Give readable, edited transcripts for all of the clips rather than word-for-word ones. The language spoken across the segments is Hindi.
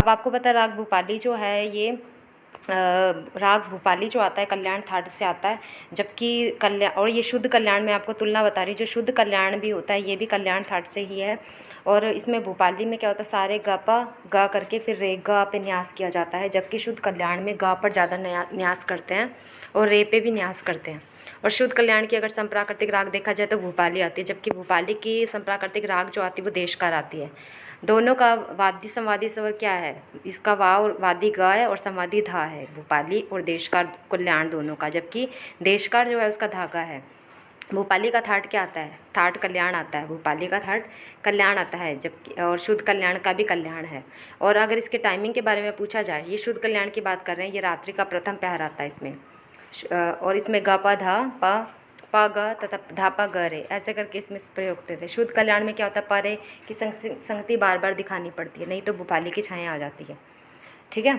अब आपको पता है राग भूपाली जो है ये राग भूपाली जो आता है कल्याण थाट से आता है, जबकि कल्याण और ये शुद्ध कल्याण में आपको तुलना बता रही, जो शुद्ध कल्याण भी होता है ये भी कल्याण थाट से ही है। और इसमें भूपाली में क्या होता है, सारे गा पा गा करके फिर रे गा पे न्यास किया जाता है, जबकि शुद्ध कल्याण में गा पर ज़्यादा न्यास करते हैं और रे पे भी न्यास करते हैं। और शुद्ध कल्याण की अगर संप्राकृतिक राग देखा जाए तो भूपाली आती है, जबकि भूपाली की संप्राकृतिक राग जो आती है वो देशकार आती है। दोनों का वाद्य संवादी स्वर क्या है, इसका वा और वादी गा है और संवादी धा है, भूपाली और देशकार कल्याण दोनों का, जबकि देशकार जो है उसका धागा है। भूपाली का थाट क्या आता है, थाट कल्याण आता है, भूपाली का थाट कल्याण आता है, जबकि और शुद्ध कल्याण का भी कल्याण है। और अगर इसके टाइमिंग के बारे में पूछा जाए, ये शुद्ध कल्याण की बात कर रहे हैं, ये रात्रि का प्रथम पहर आता है इसमें, और इसमें गा पा धा पा गा तथा धा पा ग रे ऐसे करके इसमें प्रयोग होते थे। शुद्ध कल्याण में क्या होता है, परे की संगति बार बार दिखानी पड़ती है, नहीं तो भूपाली की छाया आ जाती है। ठीक है,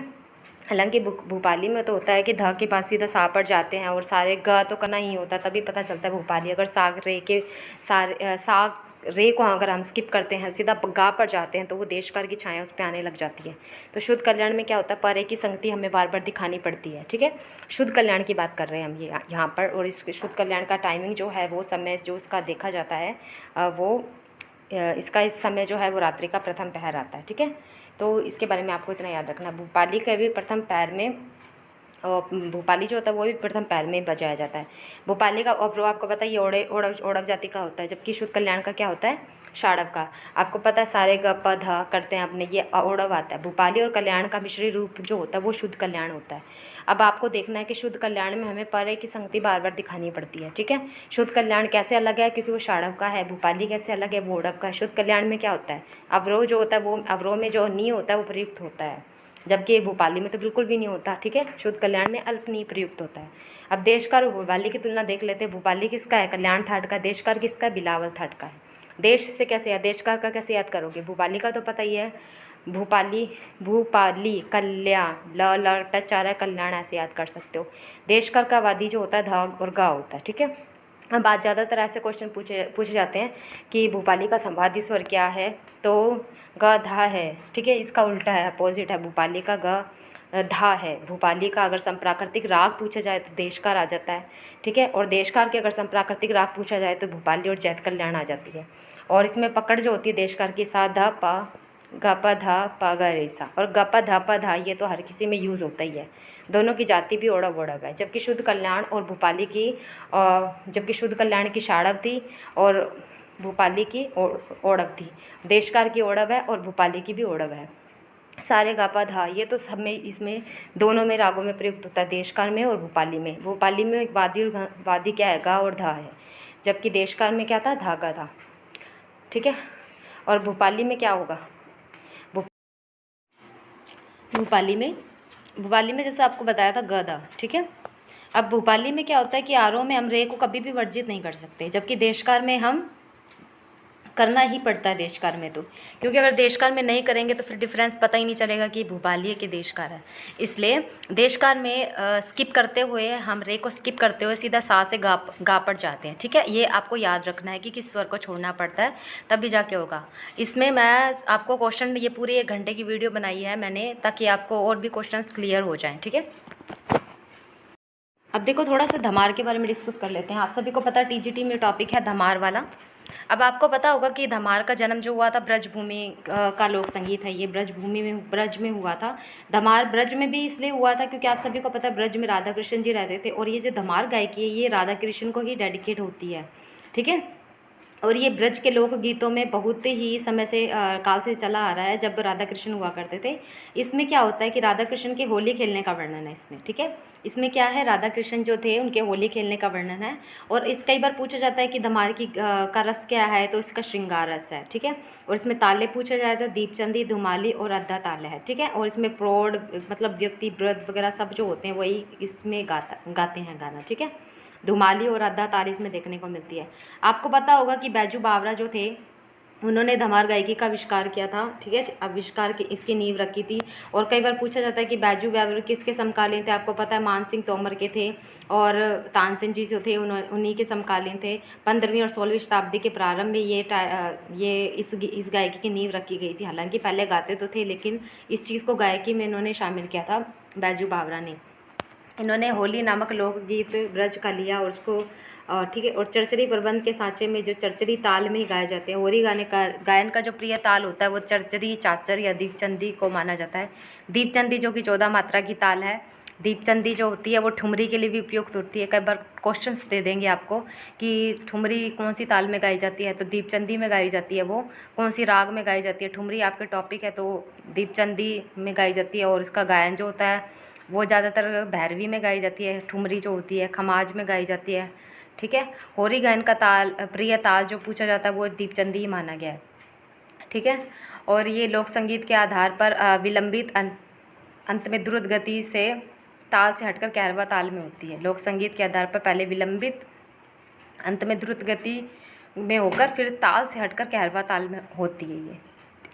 हालांकि भूपाली में तो होता है कि ध के पास सीधा सा पर जाते हैं और सारे ग तो करना ही होता है, तभी पता चलता है भूपाली। अगर साग रे के सारे साग रे को अगर हम स्किप करते हैं, सीधा गा पर जाते हैं, तो वो देशकार की छाया उस पर आने लग जाती है। तो शुद्ध कल्याण में क्या होता है, परे की संगति हमें बार बार दिखानी पड़ती है। ठीक है, शुद्ध कल्याण की बात कर रहे हैं हम ये यहाँ पर। और इस शुद्ध कल्याण का टाइमिंग जो है, वो समय जो इसका देखा जाता है वो इसका इस समय जो है वो रात्रि का प्रथम पहर आता है। ठीक है, तो इसके बारे में आपको इतना याद रखना। भूपाली का भी प्रथम पैर में, भूपाली जो होता है वो भी प्रथम पैर में बजाया जाता है। भूपाली का और आपको पता है ये ओढ़व जाति का होता है, जबकि शुद्ध कल्याण का क्या होता है, शाड़व का। आपको पता है सारे ग प ध करते हैं अपने, ये ओढ़व आता है। भूपाली और कल्याण का मिश्री रूप जो होता है वो शुद्ध कल्याण होता है। अब आपको देखना है कि शुद्ध कल्याण में हमें परे की संगति बार बार दिखानी पड़ती है। ठीक है, शुद्ध कल्याण कैसे अलग है, क्योंकि वो शाड़व का है। भूपाली कैसे अलग है, वो ओढ़व का है। शुद्ध कल्याण में क्या होता है, अवरोह जो होता है वो अवरोह में जो नी होता है वो प्रयुक्त होता है, जबकि भूपाली में तो बिल्कुल भी नहीं होता। ठीक है, शुद्ध कल्याण में अल्प नहीं प्रयुक्त होता है। अब देशकार और भूपाली की तुलना देख लेते हैं। भूपाली किसका है, कल्याण थाट का। देशकार किसका है, बिलावल थाट का है। देश से कैसे याद, देशकार का कैसे याद करोगे, भूपाली का तो पता ही है, भूपाली भूपाली कल्याण ल ल टचारा कल्याण ऐसे याद कर सकते हो। देशकार का वादी जो होता है ध और गा होता है। ठीक है, अब बात ज़्यादातर ऐसे क्वेश्चन पूछे जाते हैं कि भूपाली का संवादी स्वर क्या है, तो ग धा है। ठीक है, इसका उल्टा है, अपोजिट है, भूपाली का ग धा है। भूपाली का अगर संप्राकृतिक राग पूछा जाए तो देशकार आ जाता है। ठीक है, और देशकार के अगर संप्राकृतिक राग पूछा जाए तो भूपाली और जैत कल्याण आ जाती है। और इसमें पकड़ जो होती है देशकार की, सा धा पा ग प धा पा ग रे सा, और ग प धा पा धा ये तो हर किसी में यूज़ होता ही है। दोनों की जाति भी ओढ़व ओढ़व है, जबकि शुद्ध कल्याण और भूपाली की जबकि शुद्ध कल्याण की शाड़व थी और भूपाली की ओढ़व थी। देशकार की ओढ़व है और भूपाली की भी ओढ़व है। सारे गा पा धा ये तो सब में, इसमें दोनों में रागों में प्रयुक्त होता है, देशकार में और भूपाली में। भूपाली में वादी और वादी क्या है, गा और धा है, जबकि देशकार में क्या था, धागा था। ठीक है, और भूपाली में क्या होगा, भूपाली में जैसे आपको बताया था गधा। ठीक है, अब भूपाली में क्या होता है कि आरोह में हम रे को कभी भी वर्जित नहीं कर सकते, जबकि देशकार में हम करना ही पड़ता है। देशकार में तो, क्योंकि अगर देशकार में नहीं करेंगे तो फिर डिफरेंस पता ही नहीं चलेगा कि भूपाली है कि देशकार है। इसलिए देशकार में स्किप करते हुए, हम रे को स्किप करते हुए सीधा सा से गा पर जाते हैं। ठीक है, ये आपको याद रखना है कि किस स्वर को छोड़ना पड़ता है, तभी जाके होगा। इसमें मैं आपको क्वेश्चन, ये पूरी 1 घंटे की वीडियो बनाई है मैंने, ताकि आपको और भी क्वेश्चन क्लियर हो जाएँ। ठीक है, अब देखो थोड़ा सा धमार के बारे में डिस्कस कर लेते हैं। आप सभी को पता है टीजीटी में टॉपिक है धमार वाला। अब आपको पता होगा कि धमार का जन्म जो हुआ था, ब्रजभूमि का लोक संगीत है ये, ब्रज में हुआ था। धमार ब्रज में भी इसलिए हुआ था क्योंकि आप सभी को पता है ब्रज में राधा कृष्ण जी रहते थे, और ये जो धमार गायकी है ये राधा कृष्ण को ही डेडिकेट होती है। ठीक है, और ये ब्रज के लोकगीतों में बहुत ही समय से काल से चला आ रहा है, जब राधा कृष्ण हुआ करते थे। इसमें क्या होता है कि राधा कृष्ण के होली खेलने का वर्णन है इसमें। ठीक है, इसमें क्या है, राधा कृष्ण जो थे उनके होली खेलने का वर्णन है। और इस कई बार पूछा जाता है कि धमार की का रस क्या है, तो इसका श्रृंगार रस है। ठीक है, और इसमें ताले पूछा जाए तो दीपचंदी, धुमाली और अद्धा ताल है। ठीक है, और इसमें प्रौढ़ मतलब व्यक्ति, वृद्ध वगैरह सब जो होते हैं वही इसमें गाते हैं गाना। ठीक है, धुमाली और अद्धा ताल इसमें देखने को मिलती है। आपको पता होगा कि बैजू बावरा जो थे उन्होंने धमार गायकी का आविष्कार किया था, ठीक है, आविष्कार की इसकी नींव रखी थी। और कई बार पूछा जाता है कि बैजू बावरा किसके समकालीन थे। आपको पता है मान सिंह तोमर के थे, और तानसेन जी जो थे उन्हीं के समकालीन थे। 15वीं और 16वीं शताब्दी के प्रारंभ में ये इस गायकी की नींव रखी गई थी। हालांकि पहले गाते तो थे, लेकिन इस चीज़ को गायकी में इन्होंने शामिल किया था बैजू बावरा ने। इन्होंने होली नामक लोकगीत ब्रज का लिया और उसको ठीक है, और चरचरी प्रबंध के सांचे में जो चरचरी ताल में ही गाए जाते हैं। होरी गायन का जो प्रिय ताल होता है वो चरचरी, चाचर या दीपचंदी को माना जाता है। दीपचंदी जो कि 14 मात्रा की ताल है। दीपचंदी जो होती है वो ठुमरी के लिए भी उपयुक्त होती है। कई बार क्वेश्चंस दे देंगे आपको कि ठुमरी कौन सी ताल में गाई जाती है, तो दीपचंदी में गाई जाती है। वो कौन सी राग में गाई जाती है, ठुमरी आपके टॉपिक है तो दीपचंदी में गाई जाती है। और इसका गायन जो होता है वो ज़्यादातर भैरवी में गाई जाती है। ठुमरी जो होती है खमाज में गाई जाती है, ठीक है। होरी गायन का प्रिय ताल जो पूछा जाता है वो दीपचंदी ही माना गया है, ठीक है। और ये लोक संगीत के आधार पर विलंबित अंत में द्रुत गति से ताल से हटकर कैरवा ताल में होती है। लोक संगीत के आधार पर पहले विलंबित, अंत में द्रुत गति में होकर फिर ताल से हटकर कैरवा ताल में होती है।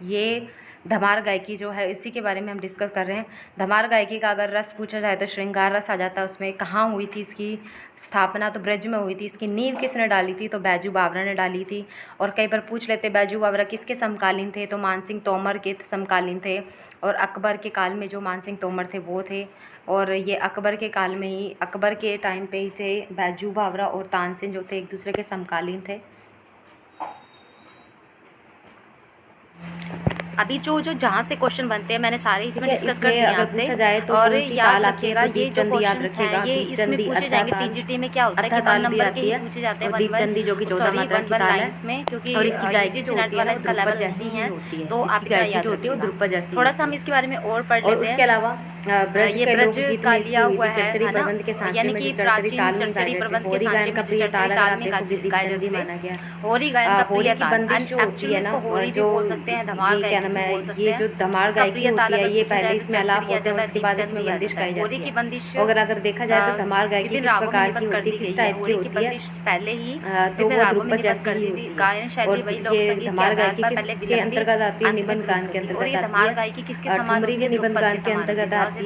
ये धमार गायकी जो है इसी के बारे में हम डिस्कस कर रहे हैं। धमार गायकी का अगर रस पूछा जाए तो श्रृंगार रस आ जाता है उसमें। कहाँ हुई थी इसकी स्थापना, तो ब्रज में हुई थी। इसकी नींव किसने डाली थी, तो बैजू बावरा ने डाली थी। और कई बार पूछ लेते बैजू बावरा किसके समकालीन थे, तो मान सिंह तोमर के समकालीन थे। और अकबर के काल में जो मान सिंह तोमर थे वो थे। और ये अकबर के काल में ही, अकबर के टाइम पे ही थे बैजू बावरा और तानसेन जो थे एक दूसरे के समकालीन थे। अभी जो जहाँ से क्वेश्चन बनते हैं मैंने सारे इसमें डिस्कस कर दिए आपसे। तो और याद रखिएगा ये जो क्वेश्चंस हैं ये इसमें पूछे जाएंगे। टीजीटी में क्या होता है कि 1 नंबर के ही पूछे जाते हैं। दीपचंदी जो कि 14 मात्रा की ताल है इसमें, क्योंकि और इसकी गायकी जो होती है इसका लेवल जैसी है तो आपकी गायकी जो होती है वो ध्रुपद जैसी। थोड़ा सा हम इसके बारे में और पढ़ लेते हैं। उसके अलावा ब्रज का लिया हुआ है, प्रबंध के सांचे यानी कि प्राचीन चरचरी प्रबंध के सांचे में चरचरी ताल में गाई जाती माना गया। होरी गायन का प्रिय ताल, एक्चुअली इसको होरी भी बोल सकते हैं, धमार गायन बोल सकते हैं। ये जो धमार गायकी होती है ये पहले इसमें आलाप होते हैं, उसके बाद इसमें बंदिश गाई जाती है। बंदिश अगर देखा जाए तो धमार गायकी किस प्रकार की होती है, किस टाइप की होती है, पहले ही तो वो ध्रुपद जैसी ही होती है। गायन शैली वही लोक संगीत धमार गायकी के अंतर्गत आती है, निबंध गान के अंतर्गत आती है। धमार गायकी किसके समान होती है, निबंध गान के अंतर्गत आती है।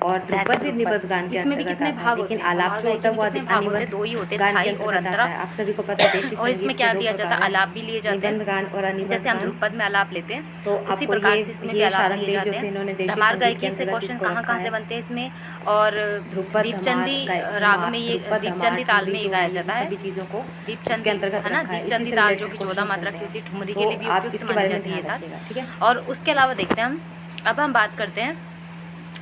और ध्रुपद भी निबंध गान के अंतर्गत आता है। लेकिन आलाप जो होता है वो अनिबंध दो ही होते हैं, स्थायी और अंतरा। आप सभी को पता है। और इसमें क्या दिया जाता है, आलाप भी लिए जाते हैं, निबंध गान और अनिबंध। जैसे हम ध्रुपद में आलाप लेते हैं तो उसी प्रकार से इसमें भी आलाप लिए जाते हैं। धमार गायकी से क्वेश्चन कहाँ से बनते हैं इसमें, और दीपचंदी राग में ये दीपचंदी ताल में ही गाया जाता है। सभी चीज़ों को दीपचंदी है ना, दीपचंदी ताल जो कि 14 मात्रा की होती है, ठुमरी के लिए भी उपयुक्त मानी जाती है, ठीक है। और उसके अलावा देखते हैं हम, अब हम बात करते हैं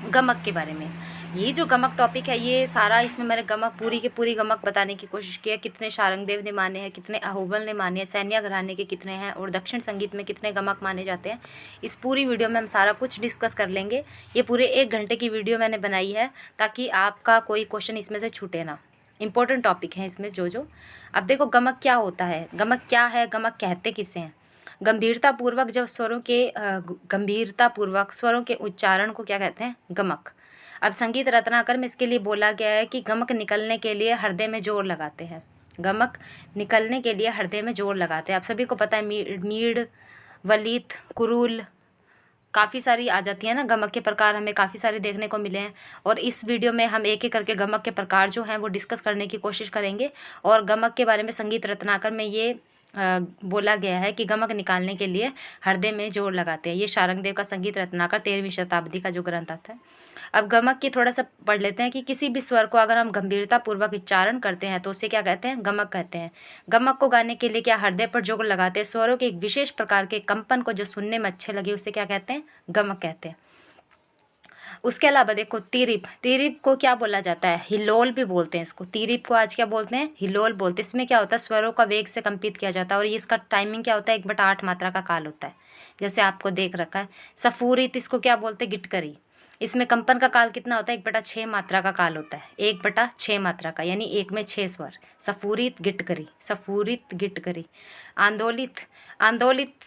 गमक के बारे में। ये जो गमक टॉपिक है ये सारा, इसमें मैंने गमक पूरी की पूरी गमक बताने की कोशिश की है। कितने शारंगदेव ने माने हैं, कितने अहोबल ने माने हैं, सैन्य घराने के कितने हैं, और दक्षिण संगीत में कितने गमक माने जाते हैं। इस पूरी वीडियो में हम सारा कुछ डिस्कस कर लेंगे। ये पूरे 1 घंटे की वीडियो मैंने बनाई है ताकि आपका कोई क्वेश्चन इसमें से छूटे ना। इंपॉर्टेंट टॉपिक है इसमें जो अब देखो गमक क्या होता है, गमक क्या है, गमक कहते किसे हैं। गंभीरतापूर्वक स्वरों के उच्चारण को क्या कहते हैं, गमक। अब संगीत रत्नाकर में इसके लिए बोला गया है कि गमक निकलने के लिए हृदय में जोर लगाते हैं। गमक निकलने के लिए हृदय में जोर लगाते हैं। आप सभी को पता है मीड़, वलित, कुरुल, काफ़ी सारी आ जाती है ना गमक के प्रकार, हमें काफ़ी सारे देखने को मिले हैं। और इस वीडियो में हम एक एक करके गमक के प्रकार जो हैं वो डिस्कस करने की कोशिश करेंगे। और गमक के बारे में संगीत रत्नाकर में ये बोला गया है कि गमक निकालने के लिए हृदय में जोर लगाते हैं। ये शारंगदेव का संगीत रत्नाकर 13वीं शताब्दी का जो ग्रंथ आता है। अब गमक की थोड़ा सा पढ़ लेते हैं कि किसी भी स्वर को अगर हम गंभीरतापूर्वक उच्चारण करते हैं तो उसे क्या कहते हैं, गमक कहते हैं। गमक को गाने के लिए क्या हृदय पर जोर लगाते हैं। स्वरों के एक विशेष प्रकार के कंपन को जो सुनने में अच्छे लगे उसे क्या कहते हैं, गमक कहते हैं। उसके अलावा देखो तीरिप को क्या बोला जाता है, हिलोल भी बोलते हैं इसको। तीरिप को आज क्या बोलते हैं, हिलोल बोलते हैं। इसमें क्या होता है, स्वरों का वेग से कंपित किया जाता है और ये इसका टाइमिंग क्या होता है, 1/8 मात्रा का काल होता है, जैसे आपको देख रखा है। सफूरित इसको क्या बोलते हैं, गिटकरी। इसमें कंपन का काल कितना होता है, 1/6 मात्रा का काल होता है, 1/6 मात्रा का, यानी 1 में 6 स्वर। सफूरित गिटकरी। आंदोलित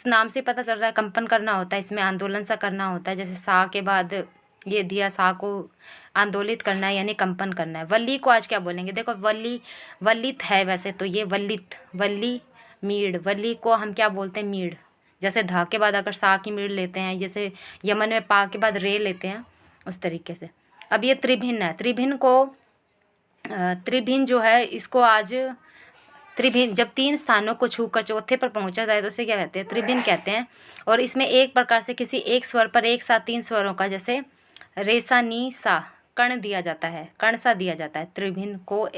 नाम से पता चल रहा है कंपन करना होता है, इसमें आंदोलन सा करना होता है। जैसे सा के बाद ये दिया, सा को आंदोलित करना है यानी कंपन करना है। वल्ली को आज क्या बोलेंगे, देखो वल्लित है वैसे तो ये वल्ली मीड़। वल्ली को हम क्या बोलते हैं, मीड़। जैसे ध के बाद अगर सा की मीड़ लेते हैं, जैसे यमन में पा के बाद रे लेते हैं, उस तरीके से। अब ये त्रिभिन्न है। त्रिभिन्न जो है इसको आज त्रिभिन्न जब 3 स्थानों को छूकर चौथे पर पहुंचा जाए तो उसे क्या कहते हैं? त्रिभिन्न कहते हैं। और इसमें एक प्रकार से किसी एक स्वर पर एक साथ 3 स्वरों का, जैसे रे सा नी सा, कर्ण दिया जाता है, कर्ण सा दिया जाता है। त्रिभिन्न को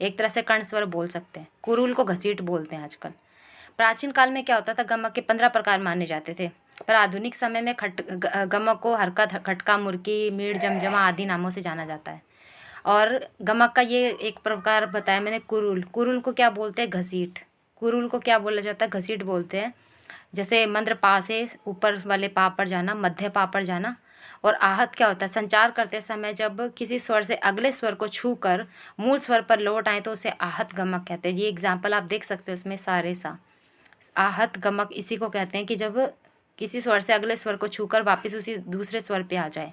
एक तरह से कर्ण स्वर बोल सकते हैं। कुरुल को घसीट बोलते हैं आजकल। प्राचीन काल में क्या होता था, गमक के 15 प्रकार माने जाते थे, पर आधुनिक समय में गमक को हरकत, खटका, मुर्की, मीड़, जमजमा आदि नामों से जाना जाता है। और गमक का ये एक प्रकार बताया मैंने, कुरुल। कुरुल को क्या बोलते हैं? घसीट। कुरुल को क्या बोला जाता है? घसीट बोलते हैं। जैसे मंद्र पा से ऊपर वाले पा पर जाना, मध्य पा पर जाना। और आहत क्या होता है? संचार करते समय जब किसी स्वर से अगले स्वर को छूकर मूल स्वर पर लौट आए तो उसे आहत गमक कहते हैं। ये एग्जाम्पल आप देख सकते हो उसमें, सा रे सा। आहत गमक इसी को कहते हैं कि जब किसी स्वर से अगले स्वर को छूकर वापस उसी दूसरे स्वर पे आ जाए।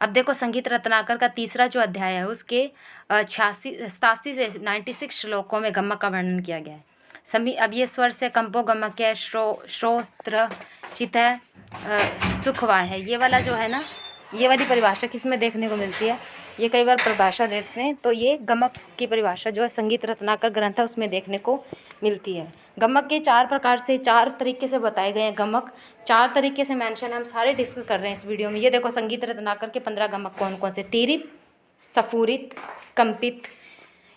अब देखो, संगीत रत्नाकर का तीसरा जो अध्याय है उसके 87 से 96 श्लोकों में गमक का वर्णन किया गया है। अब ये स्वर से कंपो गमक है, श्रोत्र चित है, सुखवा है। ये वाला जो है ना, ये वाली परिभाषा किसमें देखने को मिलती है? ये कई बार परिभाषा देते हैं तो ये गमक की परिभाषा जो है संगीत रत्नाकर ग्रंथ है उसमें देखने को मिलती है। गमक के 4 प्रकार से, 4 तरीके से बताए गए हैं गमक। 4 तरीके से मेंशन हम सारे डिस्कस कर रहे हैं इस वीडियो में। ये देखो, संगीत रत्नाकर के 15 गमक कौन कौन से? तीरिप, सफूरित, कंपित,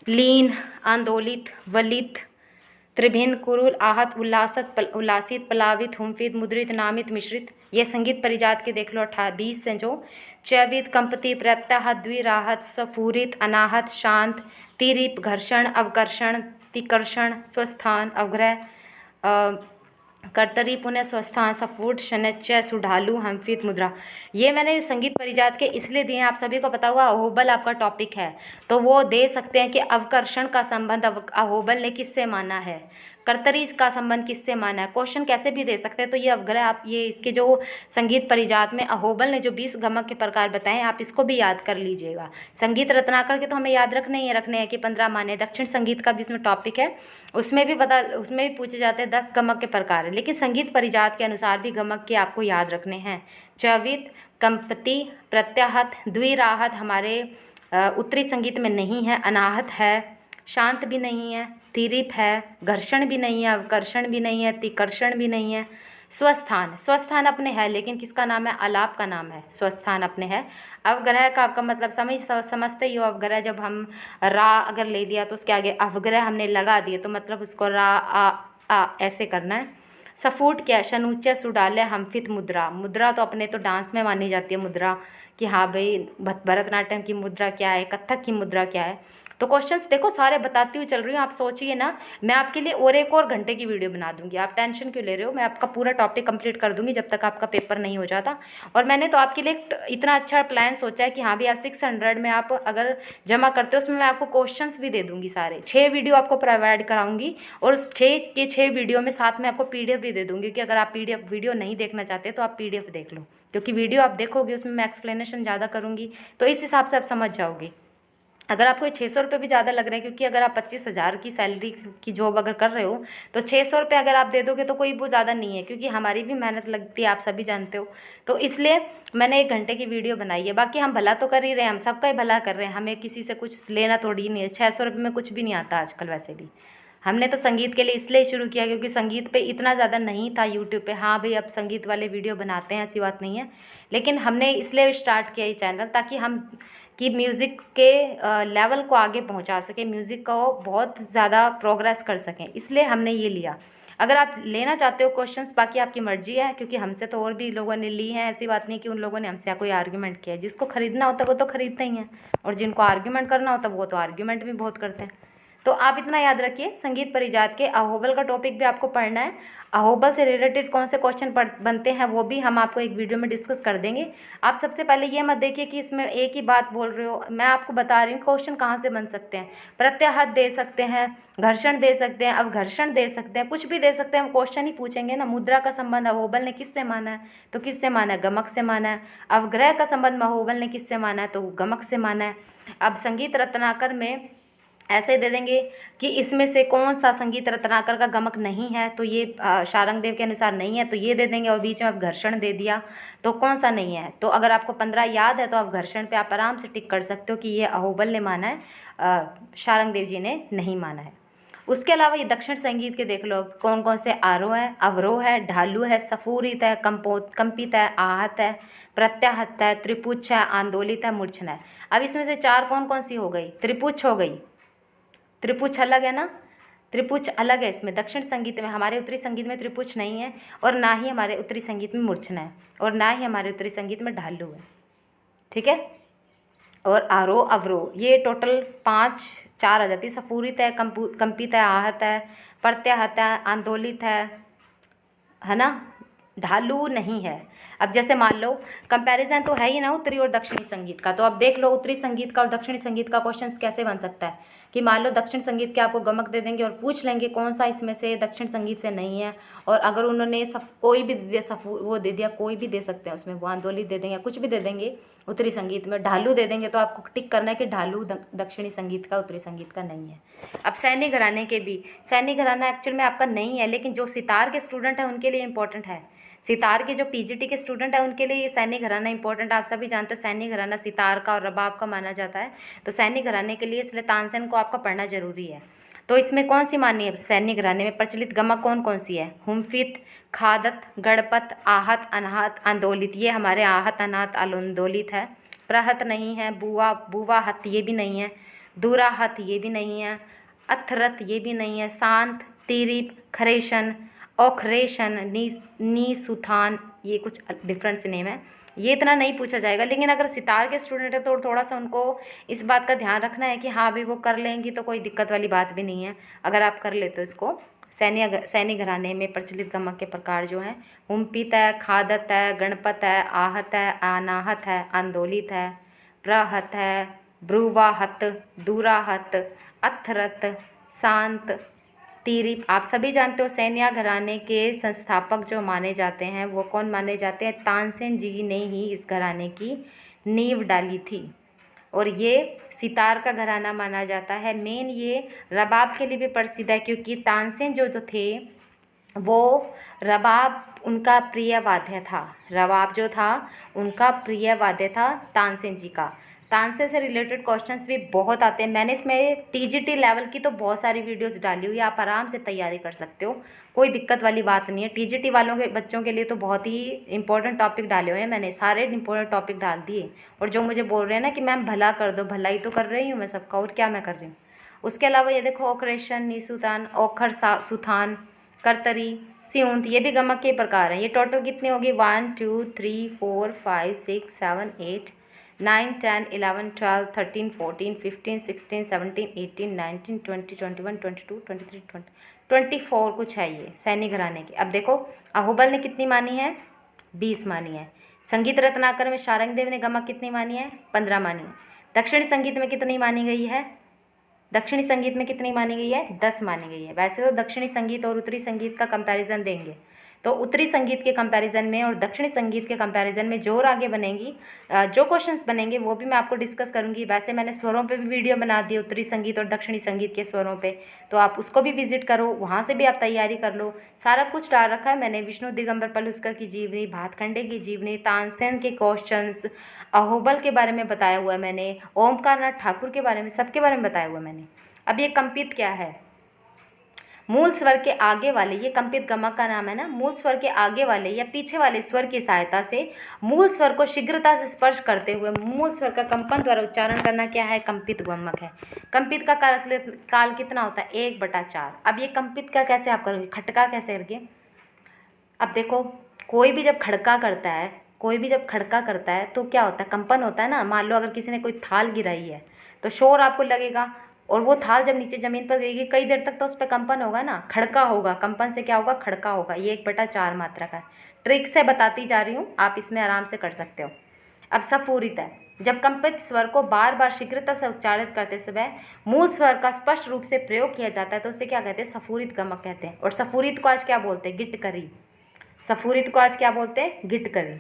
लीन, आंदोलित, वलित, त्रिभिन्न, कुरुल, आहत, उल्लासित, पलावित, हुमफित, मुद्रित, नामित, मिश्रित। ये संगीत परिजात के देख लो 20 से जो चयवित, कंपति, प्रत्याहत, द्विराहत, सफूरित, अनाहत, शांत, तीरिप, घर्षण, अवकर्षण, तिकर्षण, स्वस्थान, अवग्रह, कर्तरी, पुनः स्वस्थान, सफूट, शनच्चय, सुढालु, हमफित, मुद्रा। ये मैंने संगीत परिजात के इसलिए दिए हैं, आप सभी को पता हुआ अहोबल आपका टॉपिक है तो वो दे सकते हैं कि अवकर्षण का संबंध अहोबल ने किससे माना है, कर्तरी का संबंध किससे माना है। क्वेश्चन कैसे भी दे सकते हैं। तो ये अवग्रह आप ये इसके जो संगीत परिजात में अहोबल ने जो 20 गमक के प्रकार बताए आप इसको भी याद कर लीजिएगा। संगीत रत्नाकर के तो हमें याद रखने हैं कि 15 माने। दक्षिण संगीत का भी उसमें टॉपिक है, उसमें भी पूछे जाते हैं 10 गमक के प्रकार है, लेकिन संगीत परिजात के अनुसार भी गमक के आपको याद रखने हैं। चवित, कंपति, प्रत्याहत, द्विराहत हमारे उत्तरी संगीत में नहीं है, अनाहत है, शांत भी नहीं है, तीरिप है, घर्षण भी नहीं है, अवकर्षण भी नहीं है, तिकर्षण भी नहीं है, स्वस्थान अपने है, लेकिन किसका नाम है? आलाप का नाम है, स्वस्थान अपने है। अवग्रह का आपका मतलब समझते ही हो। अवग्रह जब हम रा अगर ले लिया तो उसके आगे अवग्रह हमने लगा दिए तो मतलब उसको रा आ ऐसे करना है। सफूट क्या है? शनुच्चय, सुडाल्य, हमफित, मुद्रा। मुद्रा तो अपने तो डांस में मानी जाती है मुद्रा कि हाँ भाई भरतनाट्यम की मुद्रा क्या है, कथक की मुद्रा क्या है। तो क्वेश्चंस देखो सारे बताती हुई चल रही हूँ, आप सोचिए ना, मैं आपके लिए और एक और घंटे की वीडियो बना दूंगी। आप टेंशन क्यों ले रहे हो? मैं आपका पूरा टॉपिक कंप्लीट कर दूंगी जब तक आपका पेपर नहीं हो जाता। और मैंने तो आपके लिए इतना अच्छा प्लान सोचा है कि हाँ भी आप 600 में आप अगर जमा करते हो उसमें मैं आपको क्वेश्चंस भी दे दूंगी सारे। 6 वीडियो आपको प्रोवाइड कराऊंगी और उस 6 के 6 वीडियो में साथ में आपको PDF भी दे दूंगी कि अगर आप PDF वीडियो नहीं देखना चाहते तो आप PDF देख लो, क्योंकि वीडियो आप देखोगे उसमें मैं एक्सप्लेनेशन ज़्यादा करूँगी तो इस हिसाब से आप समझ जाओगे। अगर आपको 600 रुपये भी ज़्यादा लग रहे हैं, क्योंकि अगर आप 25,000 की सैलरी की जॉब अगर कर रहे हो तो 600 रुपये अगर आप दे दोगे तो कोई वो ज़्यादा नहीं है, क्योंकि हमारी भी मेहनत लगती है, आप सभी जानते हो। तो इसलिए मैंने 1 घंटे की वीडियो बनाई है। बाकी हम भला तो कर ही रहे हैं, हम सबका ही भला कर रहे हैं, हमें किसी से कुछ लेना थोड़ी नहीं है। 600 रुपये में कुछ भी नहीं आता आजकल। वैसे भी हमने तो संगीत के लिए इसलिए शुरू किया क्योंकि संगीत पे इतना ज़्यादा नहीं था यूट्यूब पे। हाँ भाई अब संगीत वाले वीडियो बनाते हैं, ऐसी बात नहीं है, लेकिन हमने इसलिए स्टार्ट किया ये चैनल ताकि हम कि म्यूज़िक के लेवल को आगे पहुंचा सकें, म्यूज़िक को बहुत ज़्यादा प्रोग्रेस कर सकें, इसलिए हमने ये लिया। अगर आप लेना चाहते हो क्वेश्चंस, बाकी आपकी मर्जी है, क्योंकि हमसे तो और भी लोगों ने ली हैं, ऐसी बात नहीं कि उन लोगों ने हमसे कोई आर्ग्यूमेंट किया है। जिसको ख़रीदना होता है वो तो ख़रीदते ही हैं, और जिनको आर्ग्यूमेंट करना होता है वो तो आर्ग्यूमेंट भी बहुत करते हैं। तो आप इतना याद रखिए, संगीत परिजात के अहोबल का टॉपिक भी आपको पढ़ना है। अहोबल से रिलेटेड कौन से क्वेश्चन बनते हैं वो भी हम आपको एक वीडियो में डिस्कस कर देंगे। आप सबसे पहले ये मत देखिए कि इसमें एक ही बात बोल रहे हो, मैं आपको बता रही हूँ क्वेश्चन कहाँ से बन सकते हैं। प्रत्याहत दे सकते हैं, घर्षण दे सकते हैं, अवघर्षण दे सकते हैं, कुछ भी दे सकते हैं, हम क्वेश्चन ही पूछेंगे ना। मुद्रा का संबंध अहोबल ने किससे माना है? तो किससे माना है? गमक से माना है। अवग्रह का संबंध अहोबल ने किससे माना है? तो गमक से माना है। अब संगीत रत्नाकर में ऐसे दे देंगे कि इसमें से कौन सा संगीत रत्नाकर का गमक नहीं है, तो ये शारंगदेव के अनुसार नहीं है, तो ये दे देंगे। और बीच में अब घर्षण दे दिया तो कौन सा नहीं है। तो अगर आपको 15 याद है तो आप घर्षण पे आप आराम से टिक कर सकते हो कि ये अहोबल ने माना है, शारंगदेव जी ने नहीं माना है। उसके अलावा ये दक्षिण संगीत के देख लो कौन कौन से आरोह है, अवरोह है, ढालू है, सफूरित है, कंपित है, आहत है, प्रत्याहत है, त्रिपुच्छ है, आंदोलित है, मूर्छन है। अब इसमें से चार कौन कौन सी हो गई? त्रिपुच्छ हो गई। त्रिपुच्छ अलग है ना, त्रिपुच्छ अलग है इसमें। दक्षिण संगीत में, हमारे उत्तरी संगीत में त्रिपुच्छ नहीं है, और ना ही हमारे उत्तरी संगीत में मूर्छना है, और ना ही हमारे उत्तरी संगीत में ढालू है। ठीक है। और आरोह अवरोह ये टोटल 4 आ जाती है। सफूरित है, कंपित है, आहत है, प्रत्याहत है, आंदोलित है ना, ढालू नहीं है। अब जैसे मान लो कंपैरिजन तो है ही ना उत्तरी और दक्षिणी संगीत का, तो अब देख लो उत्तरी संगीत का और दक्षिणी संगीत का क्वेश्चन कैसे बन सकता है कि मान लो दक्षिण संगीत के आपको गमक दे देंगे और पूछ लेंगे कौन सा इसमें से दक्षिण संगीत से नहीं है, और अगर उन्होंने कोई भी दे दिया, वो दे दिया, कोई भी दे सकते हैं उसमें, वो आंदोलित दे देंगे या कुछ भी दे देंगे उत्तरी संगीत में, ढालू दे देंगे, तो आपको टिक करना है कि ढालू दक्षिणी संगीत का उत्तरी संगीत का नहीं है। अब सैन्य घराने के भी, सैन्य घराना एक्चुअल में आपका नहीं है, लेकिन जो सितार के स्टूडेंट हैं उनके लिए इंपॉर्टेंट है। सितार के जो पीजीटी के स्टूडेंट हैं उनके लिए ये सैन्य घराना इंपॉर्टेंट। आप सभी जानते हो सैन्य घराना सितार का और रबाब का माना जाता है, तो सैन्य घराने के लिए इसलिए तानसेन को आपका पढ़ना जरूरी है। तो इसमें कौन सी मानी है सैन्य घराने में प्रचलित गमक कौन कौन सी है? हुमफित, खादत, गणपत, आहत, अनाहत, आंदोलित। ये हमारे आहत, अनाहत, आंदोलित है। प्रहत नहीं है, बुवाहत ये भी नहीं है, दूराहत ये भी नहीं है, अथरत ये भी नहीं है, शांत, तीरिप, खरेशन, औखरेशन, नीसुथान, ये कुछ डिफरेंट से नेम है, ये इतना नहीं पूछा जाएगा। लेकिन अगर सितार के स्टूडेंट है तो थोड़ा सा उनको इस बात का ध्यान रखना है कि हाँ भी वो कर लेंगी तो कोई दिक्कत वाली बात भी नहीं है अगर आप कर लेते हो इसको। सैन्य घराने में प्रचलित गमक के प्रकार जो हैं हुमपित है, खादत है, गणपत है, आहत है, अनाहत है, आंदोलित है, प्रहत है, ब्रुवाहत, दूराहत, अथरत, शांत, तीरिप। आप सभी जानते हो सैन्य घराने के संस्थापक जो माने जाते हैं वो कौन माने जाते हैं? तानसेन जी ने ही इस घराने की नींव डाली थी, और ये सितार का घराना माना जाता है। मेन ये रबाब के लिए भी प्रसिद्ध है क्योंकि तानसेन जो थे वो रबाब उनका प्रिय वाद्य था। रबाब जो था उनका प्रिय वाद्य था तानसेन जी का। तानसेन से रिलेटेड क्वेश्चंस भी बहुत आते हैं। मैंने इसमें टीजीटी लेवल की तो बहुत सारी वीडियोस डाली हुई है, आप आराम से तैयारी कर सकते हो, कोई दिक्कत वाली बात नहीं है। टीजीटी वालों के बच्चों के लिए तो बहुत ही इंपॉर्टेंट टॉपिक डाले हुए हैं मैंने, सारे इंपॉर्टेंट टॉपिक डाल दिए। और जो मुझे बोल रहे हैं ना कि मैम भला कर दो, भलाई तो कर रही हूँ मैं सबका, और क्या मैं कर रही हूँ। उसके अलावा ये देखो ऑक्रेशन, निसुतान, ओखर, सुथान, करतरी, स्यूंत, ये भी गमक के प्रकार हैं। ये टोटल कितने होगी? 1 2 3 4 5 6 7 8 9 10 11 12 13 14 15 16 17 18 19 20 21 22 23 24 कुछ है ये सैन्य घराने की। अब देखो अहोबल ने कितनी मानी है? 20 मानी है। संगीत रत्नाकर में शारंगदेव ने गमक कितनी मानी है? 15 मानी है। दक्षिणी संगीत में कितनी मानी गई है? दक्षिणी संगीत में कितनी मानी गई है? 10 मानी गई है। वैसे तो दक्षिणी संगीत और उत्तरी संगीत का कंपैरिजन देंगे, तो उत्तरी संगीत के कंपैरिजन में और दक्षिणी संगीत के कंपैरिजन में जो आगे बनेंगी, जो क्वेश्चंस बनेंगे वो भी मैं आपको डिस्कस करूंगी। वैसे मैंने स्वरों पे भी वीडियो बना दी, उत्तरी संगीत और दक्षिणी संगीत के स्वरों पे, तो आप उसको भी विजिट करो, वहाँ से भी आप तैयारी कर लो। सारा कुछ डाल रखा है मैंने, विष्णु दिगंबर पलुस्कर की जीवनी, भातखंडे की जीवनी, तानसेन के क्वेश्चंस, अहोबल के बारे में बताया हुआ है मैंने, ओमकार नाथ ठाकुर के बारे में, सबके बारे में बताया हुआ है मैंने। अब ये कंपित क्या है? मूल स्वर के आगे वाले, ये कंपित गमक का नाम है ना, मूल स्वर के आगे वाले या पीछे वाले स्वर की सहायता से मूल स्वर को शीघ्रता से स्पर्श करते हुए मूल स्वर का कंपन द्वारा उच्चारण करना क्या है? कंपित गमक है। कंपित का काल कितना होता है? 1/4। अब ये कंपित का कैसे आप करोगे? खटका कैसे करके? अब देखो कोई भी जब खड़का करता है, कोई भी जब खड़का करता है तो क्या होता है? कंपन होता है ना। मान लो अगर किसी ने कोई थाल गिराई है तो शोर आपको लगेगा, और वो थाल जब नीचे ज़मीन पर गिरेगी कई देर तक तो उस पर कंपन होगा ना, खड़का होगा। कंपन से क्या होगा? खड़का होगा। ये 1/4 मात्रा का है। ट्रिक से बताती जा रही हूँ, आप इसमें आराम से कर सकते हो। अब सफूरित है, जब कंपित स्वर को बार बार शीघ्रता से उच्चारित करते समय मूल स्वर का स्पष्ट रूप से प्रयोग किया जाता है तो उसे क्या कहते हैं? सफूरित गमक कहते हैं। और सफूरित को आज क्या बोलते हैं? गिटकरी। सफूरित को आज क्या बोलते हैं? गिटकरी।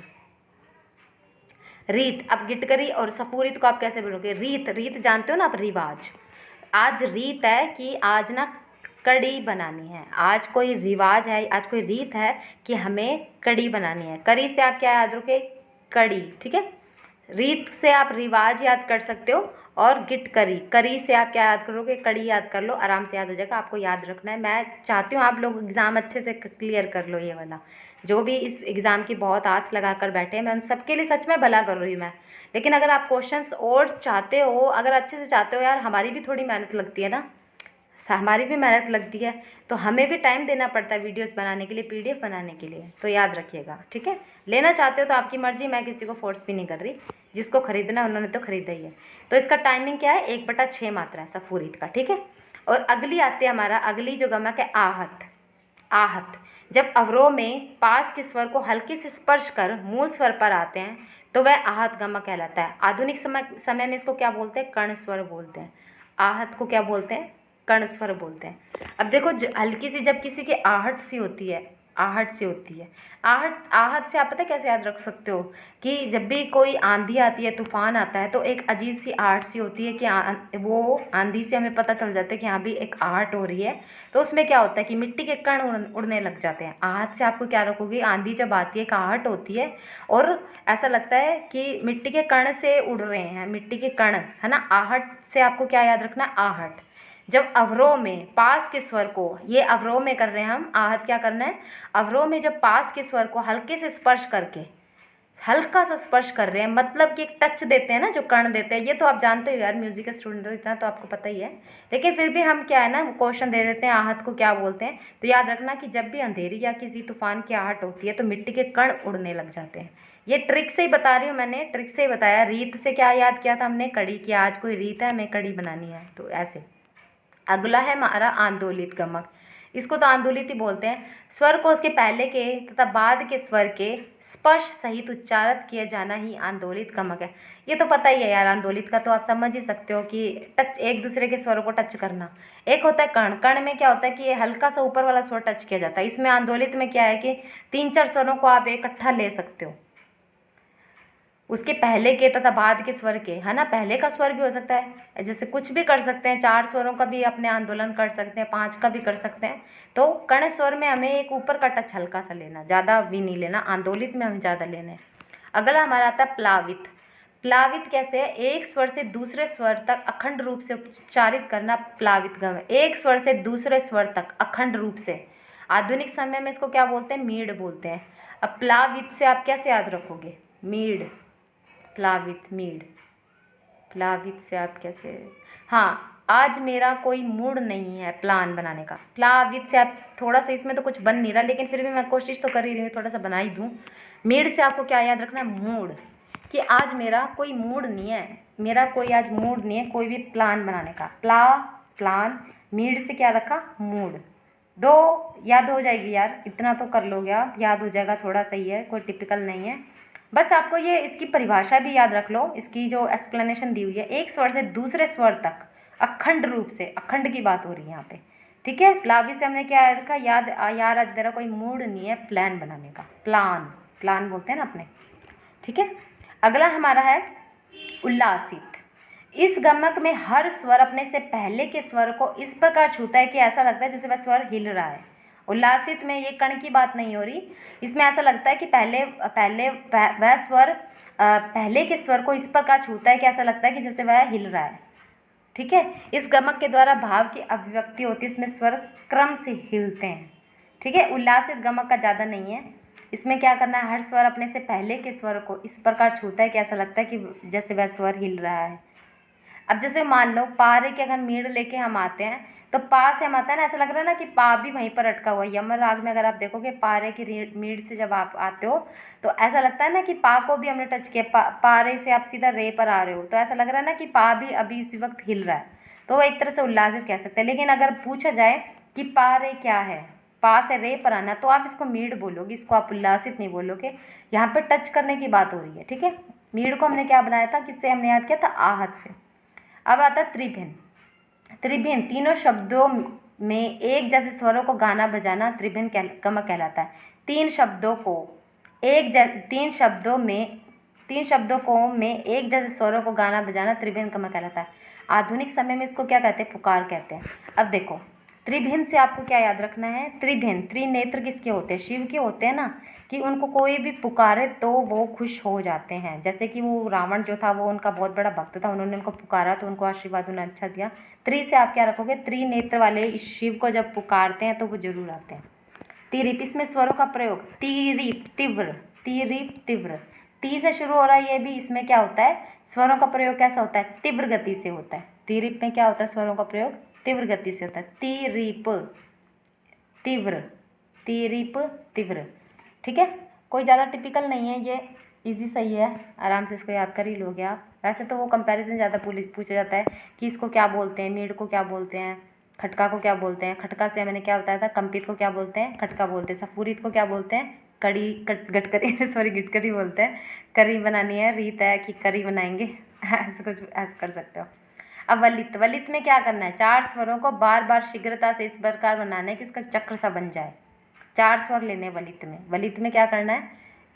रीत, अब गिटकरी और सफूरित को आप कैसे बोलोगे? रीत, रीत जानते हो ना आप? रिवाज। आज रीत है कि आज ना कड़ी बनानी है, आज कोई रिवाज है, आज कोई रीत है कि हमें कड़ी बनानी है। करी से आप क्या याद रखोगे? कड़ी, ठीक है। रीत से आप रिवाज याद कर सकते हो, और गिट करी, करी से आप क्या याद करोगे? कड़ी याद कर लो, आराम से याद हो जाएगा। आपको याद रखना है, मैं चाहती हूँ आप लोग एग्ज़ाम अच्छे से क्लियर कर लो ये वाला। जो भी इस एग्ज़ाम की बहुत आस लगा कर बैठे हैं, मैं उन सबके लिए सच में भला कर रही हूँ मैं। लेकिन अगर आप क्वेश्चंस और चाहते हो, अगर अच्छे से चाहते हो यार, हमारी भी थोड़ी मेहनत लगती है ना, हमारी भी मेहनत लगती है, तो हमें भी टाइम देना पड़ता है वीडियोस बनाने के लिए, पीडीएफ बनाने के लिए, तो याद रखिएगा, ठीक है। लेना चाहते हो तो आपकी मर्ज़ी, मैं किसी को फोर्स भी नहीं कर रही, जिसको खरीदना है उन्होंने तो खरीदा ही है। तो इसका टाइमिंग क्या है? 1/6 मात्रा है सफूरीत का, ठीक है। और अगली आती है हमारा, अगली जो गमक है आहत। आहत जब अवरोह में पास के स्वर को हल्के से स्पर्श कर मूल स्वर पर आते हैं तो वह आहत गमक कहलाता है। आधुनिक समय में इसको क्या बोलते हैं? कर्ण स्वर बोलते हैं। आहत को क्या बोलते हैं? कर्ण स्वर बोलते हैं। अब देखो, हल्की सी जब किसी की आहट सी होती है, आहट सी होती है, आहट, आहट से आप पता है कैसे याद रख सकते हो? कि जब भी कोई आंधी आती है, तूफान आता है, तो एक अजीब सी आहट सी होती है कि वो आंधी से हमें पता चल जाता है कि हाँ भी एक आहट हो रही है। तो उसमें क्या होता है कि मिट्टी के कण उड़ने लग जाते हैं। आहट से आपको क्या रखोगे? आंधी जब आती है, एक आहट होती है, और ऐसा लगता है कि मिट्टी के कण से उड़ रहे हैं, मिट्टी के कण, है ना। आहट से आपको क्या याद रखना है? आहट। जब अवरोह में पास के स्वर को, ये अवरोह में कर रहे हैं हम, आहत क्या करना है? अवरोह में जब पास के स्वर को हल्के से स्पर्श करके, हल्का सा स्पर्श कर रहे हैं, मतलब कि एक टच देते हैं ना, जो कर्ण देते हैं। ये तो आप जानते हो यार, म्यूजिक के स्टूडेंट हो, इतना तो आपको पता ही है। लेकिन फिर भी हम क्या है ना, क्वेश्चन दे देते हैं आहत को क्या बोलते हैं। तो याद रखना कि जब भी अंधेरी या किसी तूफान की आहट होती है तो मिट्टी के कण उड़ने लग जाते हैं। ये ट्रिक से ही बता रही हूँ मैंने, ट्रिक से ही बताया। रीत से क्या याद किया था हमने? कड़ी की, आज कोई रीत है, हमें कड़ी बनानी है, तो ऐसे। अगला है हमारा आंदोलित गमक। इसको तो आंदोलित ही बोलते हैं। स्वर को उसके पहले के तथा बाद के स्वर के स्पर्श सहित उच्चारित किया जाना ही आंदोलित गमक है। ये तो पता ही है यार, आंदोलित का तो आप समझ ही सकते हो कि टच, एक दूसरे के स्वरों को टच करना। एक होता है कर्ण, कर्ण में क्या होता है कि ये हल्का सा ऊपर वाला स्वर टच किया जाता है। इसमें आंदोलित में क्या है कि 3-4 स्वरों को आप इकट्ठा ले सकते हो, उसके पहले के तथा बाद के स्वर के, है ना। पहले का स्वर भी हो सकता है, जैसे कुछ भी कर सकते हैं, 4 स्वरों का भी अपने आंदोलन कर सकते हैं, 5 का भी कर सकते हैं। तो कर्ण स्वर में हमें एक ऊपर का टच हल्का सा लेना, ज़्यादा भी नहीं लेना। आंदोलित में हमें ज़्यादा लेना है। अगला हमारा आता है प्लावित। प्लावित कैसे है? एक स्वर से दूसरे स्वर तक अखंड रूप से उच्चारित करना प्लावित गम है। एक स्वर से दूसरे स्वर तक अखंड रूप से। आधुनिक समय में इसको क्या बोलते हैं? मीड बोलते हैं। अब प्लावित से आप कैसे याद रखोगे? Mead, प्लावित, Mead. प्लावित से आप कैसे? हाँ, आज मेरा कोई मूड नहीं है प्लान बनाने का। प्लावित से आप थोड़ा सा, इसमें तो कुछ बन नहीं रहा, लेकिन फिर भी मैं कोशिश तो कर ही रही हूँ, थोड़ा सा बना ही दूँ। मीड से आपको क्या याद रखना है? मूड, कि आज मेरा कोई मूड नहीं है, मेरा कोई आज मूड नहीं है कोई भी प्लान बनाने का। प्लान, मीड से क्या रखा? मूड। 2 याद हो जाएगी यार, इतना तो कर लोगे आप, याद हो जाएगा, थोड़ा सही है, कोई टिपिकल नहीं है। बस आपको ये इसकी परिभाषा भी याद रख लो, इसकी जो एक्सप्लेनेशन दी हुई है। एक स्वर से दूसरे स्वर तक अखंड रूप से, अखंड की बात हो रही है यहाँ पे, ठीक है। प्लावी से हमने क्या रखा? याद, यार आज मेरा कोई मूड नहीं है प्लान बनाने का। प्लान, प्लान बोलते हैं ना अपने, ठीक है। अगला हमारा है उल्लासित। इस गमक में हर स्वर अपने से पहले के स्वर को इस प्रकार छूता है कि ऐसा लगता है जैसे वह स्वर हिल रहा है। उल्लासित में ये कण की बात नहीं हो रही, इसमें ऐसा लगता है कि वह स्वर पहले के स्वर को इस प्रकार छूता है कि ऐसा लगता है कि जैसे वह हिल रहा है, ठीक है। इस गमक के द्वारा भाव की अभिव्यक्ति होती है, इसमें स्वर क्रम से हिलते हैं, ठीक है। उल्लासित गमक का ज़्यादा नहीं है। इसमें क्या करना है? हर स्वर अपने से पहले के स्वर को इस प्रकार छूता है कि ऐसा लगता है कि जैसे वह स्वर हिल रहा है। अब जैसे मान लो पा रे के अगर मीड़ लेके हम आते हैं, तो पा से हम आता है ना, ऐसा लग रहा है ना कि पा भी वहीं पर अटका हुआ है। यमन राग में अगर आप देखोगे पा रे की मीड़ से जब आप आते हो तो ऐसा लगता है ना कि पा को भी हमने टच किया। पा रे से आप सीधा रे पर आ रहे हो, तो ऐसा लग रहा है ना कि पा भी अभी इसी वक्त हिल रहा है। तो वो एक तरह से उल्लासित कह सकते हैं। लेकिन अगर पूछा जाए कि पा रे क्या है, पा से रे पर आना, तो आप इसको मीड़ बोलोगे, इसको आप उल्लासित नहीं बोलोगे। यहाँ पर टच करने की बात हो रही है, ठीक है। मीड़ को हमने क्या बनाया था? किससे हमने याद किया था? आहत से। अब आता है त्रिभिन्न। त्रिभिन्न तीनों शब्दों में एक जैसे स्वरों को गाना बजाना त्रिभिन्न गमक कहलाता है। तीन शब्दों में एक जैसे स्वरों को गाना बजाना त्रिभिन्न गमक कहलाता है। आधुनिक समय में इसको क्या कहते हैं, पुकार कहते हैं। अब देखो त्रिभिन्न से आपको क्या याद रखना है, त्रिभिन्न, त्रिनेत्र किसके होते हैं, शिव के होते हैं ना, कि उनको कोई भी पुकारे तो वो खुश हो जाते हैं। जैसे कि वो रावण जो था वो उनका बहुत बड़ा भक्त था, उन्होंने उनको पुकारा तो उनको आशीर्वाद उन्हें अच्छा दिया। त्रि से आप क्या रखोगे, त्रिनेत्र वाले इस शिव को जब पुकारते हैं तो वो जरूर आते हैं। तिरीप, इसमें स्वरों का प्रयोग, तिरीप तीव्र, तिरीप तीव्र, ती से शुरू हो रहा है ये भी, इसमें क्या होता है स्वरों का प्रयोग कैसा होता है, तीव्र गति से होता है। तिरीप में क्या होता है, स्वरों का प्रयोग तीव्र गति से होता है। तिरीप तीव्र, तिरीप तीव्र, ठीक है। कोई ज़्यादा टिपिकल नहीं है, ये इजी सही है, आराम से इसको याद कर ही लोगे आप। वैसे तो वो कंपैरिजन ज़्यादा पूछा जाता है कि इसको क्या बोलते हैं, मीड को क्या बोलते हैं, खटका को क्या बोलते हैं। खटका से मैंने क्या बताया था, कंपित को क्या बोलते हैं, खटका बोलते हैं। सफूरित को क्या बोलते हैं, कड़ी गटकरी सॉरी गिटकरी बोलते हैं। करी बनानी है, रीत है कि करी बनाएंगे ऐसे कुछ ऐसे कर सकते हो। अब वलित, वलित में क्या करना है, 4 स्वरों को बार बार शीघ्रता से इस प्रकार बनाना है कि उसका चक्र सा बन जाए। 4 स्वर लेने हैं वलित में। वलित में क्या करना है,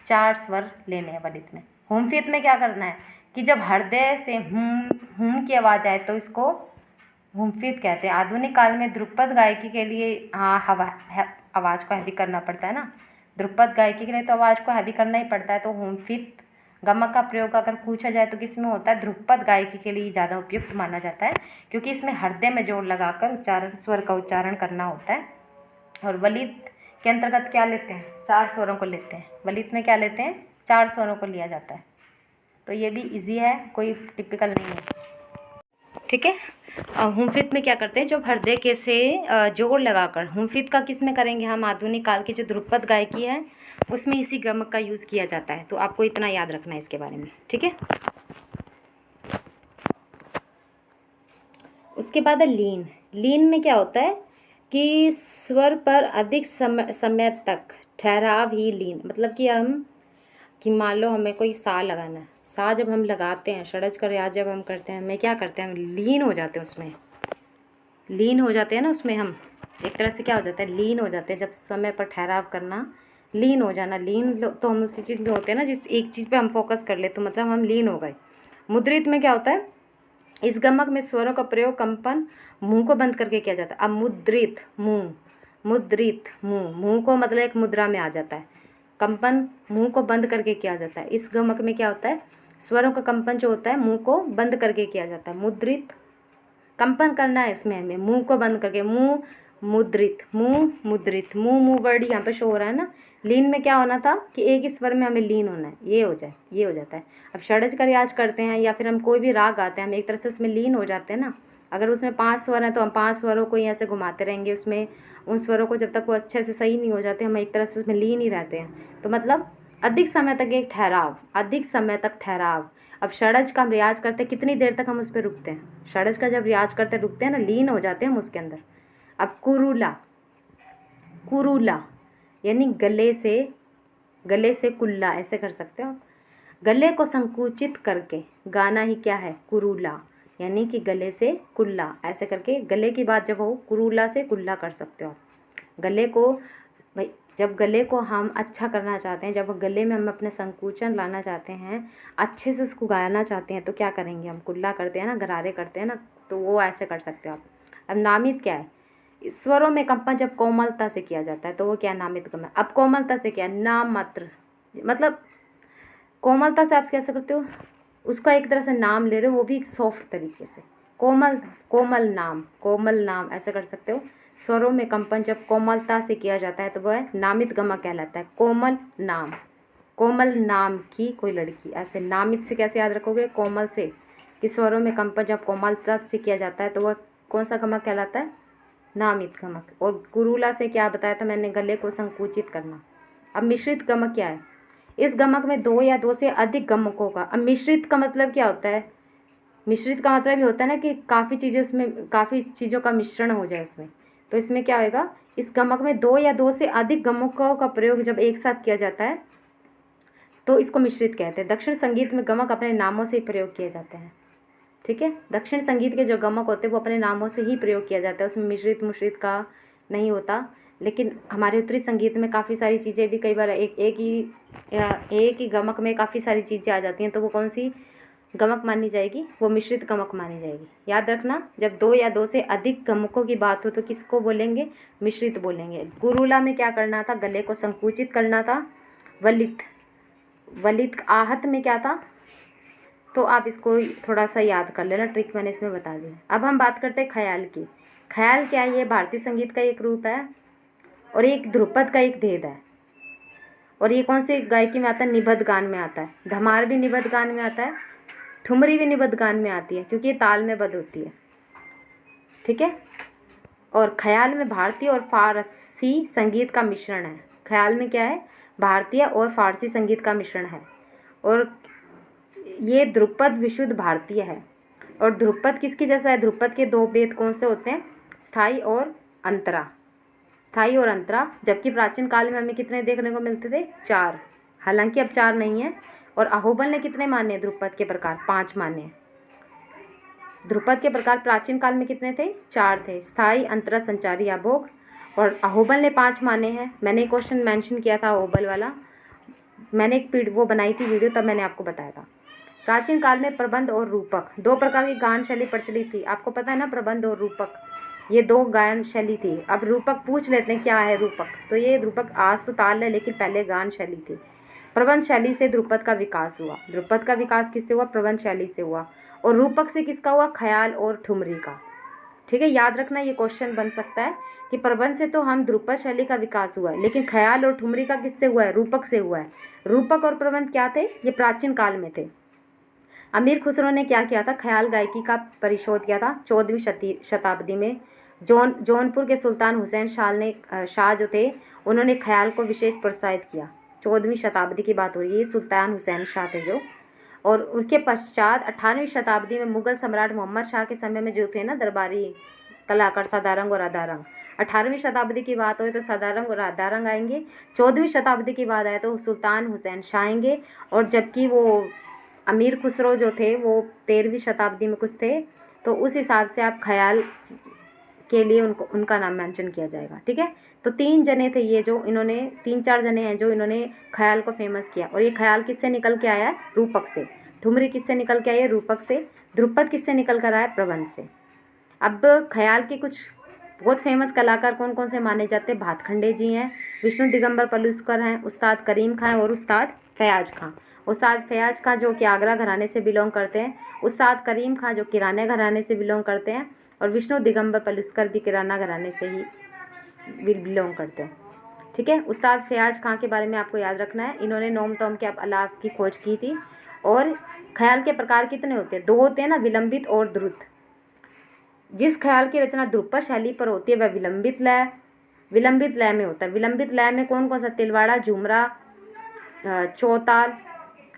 4 स्वर लेने हैं वलित में। हुमफित में क्या करना है कि जब हृदय से हुम की आवाज़ आए तो इसको हुमफित कहते हैं। आधुनिक काल में ध्रुपद गायकी के लिए आवाज़ को हैवी करना पड़ता है ना, ध्रुपद गायकी के लिए तो आवाज़ को हैवी करना ही पड़ता है। तो हुमफित गमक का प्रयोग अगर पूछा जाए तो किस में होता है, ध्रुपद गायकी के लिए ज़्यादा उपयुक्त माना जाता है, क्योंकि इसमें हृदय में जोर लगाकर उच्चारण, स्वर का उच्चारण करना होता है। और वलित के अंतर्गत क्या लेते हैं, 4 स्वरों को लेते हैं। वलित में क्या लेते हैं, 4 स्वरों को लिया जाता है। तो ये भी इजी है, कोई टिपिकल नहीं है, ठीक है। हुमफित में क्या करते हैं, जो हृदय के से जोर लगाकर, हुमफित का किस में करेंगे हम, आधुनिक काल की जो ध्रुपद गायकी है उसमें इसी गमक का यूज़ किया जाता है। तो आपको इतना याद रखना है इसके बारे में, ठीक है। उसके बाद है लीन। लीन में क्या होता है कि स्वर पर अधिक समय तक ठहराव ही लीन, मतलब कि हम कि मान लो हमें कोई सा लगाना है, सा जब हम लगाते हैं, षड्ज का रियाज जब हम करते हैं, हमें क्या करते हैं, हम लीन हो जाते हैं उसमें, लीन हो जाते हैं ना उसमें, हम एक तरह से क्या हो जाता है, लीन हो जाते हैं। जब समय पर ठहराव करना, लीन हो जाना, लीन तो हम उसी चीज़ में होते हैं ना जिस एक चीज़ पे हम फोकस कर ले, तो मतलब हम लीन हो गए। मुद्रित में क्या होता है, इस गमक में स्वरों का प्रयोग कंपन मुंह को बंद करके किया जाता है। अब मुद्रित मुंह, मुद्रित मुंह, मुंह को मतलब एक मुद्रा में आ जाता है, कंपन मुंह को बंद करके किया जाता है। इस गमक में क्या होता है, स्वरों का कंपन जो होता है मुंह को बंद करके किया जाता है। मुद्रित, कंपन करना है इसमें हमें मुंह को बंद करके, मुंह मुद्रित, मुंह मुद्रित, मुंह मुंह वर्ड यहाँ पे शो हो रहा है ना। लीन में क्या होना था कि एक ही स्वर में हमें लीन होना है, ये हो जाए, ये हो जाता है। अब षड्ज का रियाज करते हैं या फिर हम कोई भी राग गाते हैं, हम एक तरह से उसमें लीन हो जाते हैं ना। अगर उसमें 5 स्वर हैं तो हम 5 स्वरों को ही ऐसे घुमाते रहेंगे उसमें, उन स्वरों को जब तक वो अच्छे से सही नहीं हो जाते हम एक तरह से उसमें लीन ही रहते हैं। तो मतलब अधिक समय तक एक ठहराव, अधिक समय तक ठहराव। अब षड्ज का हम रियाज करते हैं, कितनी देर तक हम उस पर रुकते हैं, षड्ज का जब रियाज करते रुकते हैं ना, लीन हो जाते हैं हम उसके अंदर। अब कुरुला, कुरुला यानी गले से कुल्ला ऐसे कर सकते हो। गले को संकुचित करके गाना ही क्या है, कुरुला, यानी कि गले से कुल्ला ऐसे करके, गले की बात जब हो कुरुला से कुल्ला कर सकते हो आप। गले को भाई, जब गले को हम अच्छा करना चाहते हैं, जब गले में हम अपने संकुचन लाना चाहते हैं, अच्छे से उसको गाना चाहते हैं, तो क्या करेंगे हम, कुल्ला करते हैं ना, गरारे करते हैं ना, तो वो ऐसे कर सकते हो आप। अब नामित क्या है, स्वरों में कंपन जब कोमलता से किया जाता है तो वो क्या है, नामित गम है। अब कोमलता से क्या है, नाम मात्र, मतलब कोमलता से आप कैसे करते हो, उसका एक तरह से नाम ले रहे हो, वो भी सॉफ्ट तरीके से, कोमल, कोमल नाम, कोमल नाम ऐसे कर सकते हो। स्वरों में कंपन जब कोमलता से किया जाता है तो वह नामित गमक कहलाता है। कोमल नाम, कोमल नाम की कोई लड़की, ऐसे नामित से कैसे याद रखोगे, कोमल से, कि स्वरों में कंपन जब कोमलता से किया जाता है तो वह कौन सा गमक कहलाता है, नामित गमक। और कुरुला से क्या बताया था मैंने, गले को संकुचित करना। अब मिश्रित गमक क्या है, इस गमक में 2 या 2 से अधिक गमकों का, अब मिश्रित का मतलब क्या होता है, मिश्रित का मतलब ये होता है ना कि काफ़ी चीज़ें उसमें, काफ़ी चीज़ों का मिश्रण हो जाए उसमें। तो इसमें क्या होएगा, इस गमक में 2 या 2 से अधिक गमकों का प्रयोग जब एक साथ किया जाता है तो इसको मिश्रित कहते हैं। दक्षिण संगीत में गमक अपने नामों से ही प्रयोग किए जाते हैं, ठीक है। दक्षिण संगीत के जो गमक होते हैं वो अपने नामों से ही प्रयोग किया जाता है, उसमें मिश्रित मुश्रित का नहीं होता। लेकिन हमारे उत्तरी संगीत में काफ़ी सारी चीज़ें भी कई बार एक ही गमक में काफ़ी सारी चीज़ें आ जाती हैं, तो वो कौन सी, गमक मानी जाएगी, वो मिश्रित गमक मानी जाएगी। याद रखना, जब 2 या 2 से अधिक गमकों की बात हो तो किसको बोलेंगे? मिश्रित बोलेंगे। गुरुला में क्या करना था? गले को संकुचित करना था। वलित, वलित आहत में क्या था? तो आप इसको थोड़ा सा याद कर लेना, ट्रिक मैंने इसमें बता दी। अब हम बात करते हैं ख्याल की। ख्याल क्या है? ये भारतीय संगीत का एक रूप है और एक ध्रुपद का एक भेद है। और ये कौन से गायकी में आता है? निबद्ध गान में आता है। धमार भी निबद्ध गान में आता है, ठुमरी भी निबद्ध गान में आती है, क्योंकि ये ताल में बद्ध होती है। ठीक है। और ख्याल में भारतीय और फारसी संगीत का मिश्रण है। ख्याल में क्या है? भारतीय और फारसी संगीत का मिश्रण है। और ये ध्रुपद विशुद्ध भारतीय है। और ध्रुपद किसकी जैसा है? ध्रुपद के 2 भेद कौन से होते हैं? स्थाई और अंतरा। स्थाई और अंतरा। जबकि प्राचीन काल में हमें कितने देखने को मिलते थे? 4। हालांकि अब 4 नहीं है। और अहोबल ने कितने माने हैं ध्रुपद के प्रकार? 5 माने हैं। ध्रुपद के प्रकार प्राचीन काल में कितने थे? 4 थे। स्थाई, अंतरा, संचारी, अभोग। और अहोबल ने 5 माने हैं। मैंने एक क्वेश्चन मेंशन किया था अहोबल वाला, मैंने एक वो बनाई थी वीडियो, तब मैंने आपको बताया था। प्राचीन काल में प्रबंध और रूपक, 2 प्रकार की गान शैली प्रचलित थी। आपको पता है ना, प्रबंध और रूपक, ये 2 गायन शैली थी। अब रूपक पूछ लेते हैं क्या है रूपक। तो ये रूपक आज तो ताल है, लेकिन पहले गान शैली थी। प्रबंध शैली से ध्रुपद का विकास हुआ। ध्रुपद का विकास किससे हुआ? प्रबंध शैली से हुआ। और रूपक से किसका हुआ? ख्याल और ठुमरी का। ठीक है, याद रखना, ये क्वेश्चन बन सकता है कि प्रबंध से तो हम ध्रुपद शैली का विकास हुआ है, लेकिन ख्याल और ठुमरी का किससे हुआ है? रूपक से हुआ है। रूपक और प्रबंध क्या थे? ये प्राचीन काल में थे। अमीर खुसरो ने क्या किया था? ख्याल गायकी का परिशोध किया था 14वीं शताब्दी में। जौनपुर के सुल्तान हुसैन शाह जो थे, उन्होंने ख्याल को विशेष प्रोत्साहित किया। 14वीं शताब्दी की बात हो रही है, सुल्तान हुसैन शाह थे जो। और उसके पश्चात 18वीं शताब्दी में मुगल सम्राट मोहम्मद शाह के समय में जो थे ना दरबारी कलाकार सदारंग और अदारंग, 18वीं शताब्दी की बात हो तो सदारंग और अदारंग आएंगे। 14वीं शताब्दी की बात आए तो सुल्तान हुसैन शाह आएंगे। और जबकि वो अमीर खुसरो जो थे वो 13वीं शताब्दी में कुछ थे। तो उस हिसाब से आप ख्याल के लिए उनका नाम मेंशन किया जाएगा। ठीक है। तो 3 जने थे ये, जो इन्होंने 3-4 जने हैं जो इन्होंने ख्याल को फेमस किया। और ये ख्याल किससे निकल के आया है? रूपक से। ठुमरी किससे निकल के आई है? रूपक से। ध्रुपद किससे निकल कर आया है? प्रबंध से। अब ख्याल के कुछ बहुत फेमस कलाकार कौन कौन से माने जाते हैं? भातखंडे जी हैं, विष्णु दिगंबर पलुस्कर हैं, उस्ताद करीम खां और उस्ताद फयाज खां। उस्ताद फयाज खां जो कि आगरा घराने से बिलोंग करते हैं, उस्ताद करीम खां जो किराने घराने से बिलोंग करते हैं, और विष्णु दिगंबर पलुस्कर भी किराना घराने से ही बिलोंग करते हैं। ठीक है। उस्ताद फयाज खां के बारे में आपको याद रखना है, इन्होंने नोम तोम के अलाप की खोज की थी। और ख्याल के प्रकार कितने होते हैं? 2 होते हैं ना, विलंबित और द्रुत। जिस ख्याल की रचना ध्रुपद शैली पर होती है वह विलंबित लय में होता है। विलंबित लय में कौन कौन सा? तिलवाड़ा, झुमरा, चौताल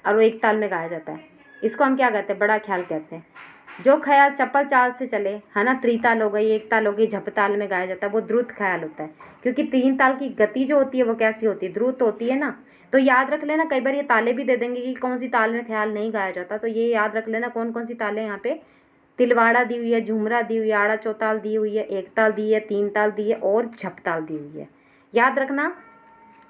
और एक ताल में गाया जाता है। इसको हम क्या कहते हैं? बड़ा ख्याल कहते हैं। जो ख्याल चप्पल चाल से चले, है ना, त्रिताल हो गई, एक ताल हो गई, झपताल में गाया जाता है, वो द्रुत ख्याल होता है। क्योंकि 3 ताल की गति जो होती है वो कैसी होती है? द्रुत होती है ना। तो याद रख लेना, कई बार ये ताले भी दे देंगे कि कौन सी ताल में ख्याल नहीं गाया जाता, तो ये याद रख लेना कौन कौन सी तालें यहाँ पे। तिलवाड़ा दी हुई है, झुमरा दी हुई है, आड़ा चौताल दी हुई है, एक ताल दी है, 3 ताल दी है और झपताल दी हुई है। याद रखना,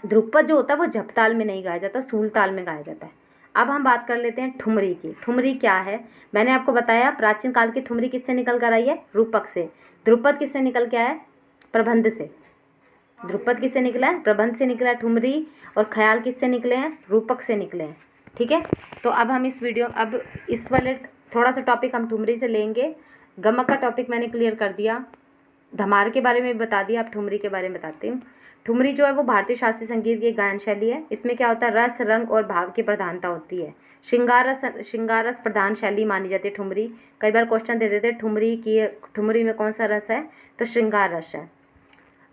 ध्रुपद जो होता है वो झपताल में नहीं गाया जाता, सूल ताल में गाया जाता है। अब हम बात कर लेते हैं ठुमरी की। ठुमरी क्या है? मैंने आपको बताया प्राचीन काल की ठुमरी किससे निकल कर आई है? रूपक से। ध्रुपद किससे निकल के आया है? प्रबंध से। ध्रुपद किससे निकला है? प्रबंध से निकला है ठुमरी। और ख्याल किससे निकले हैं? रूपक से निकले हैं। ठीक है। तो अब हम इस वाले थोड़ा सा टॉपिक हम ठुमरी से लेंगे। गमक का टॉपिक मैंने क्लियर कर दिया, धमार के बारे में भी बता दिया, अब ठुमरी के बारे में बताती हूँ। ठुमरी जो है वो भारतीय शास्त्रीय संगीत की एक गायन शैली है। इसमें क्या होता है? रस, रंग और भाव की प्रधानता होती है। श्रृंगार रस प्रधान शैली मानी जाती है ठुमरी। कई बार क्वेश्चन दे देते हैं ठुमरी में कौन सा रस है? तो श्रृंगार रस है।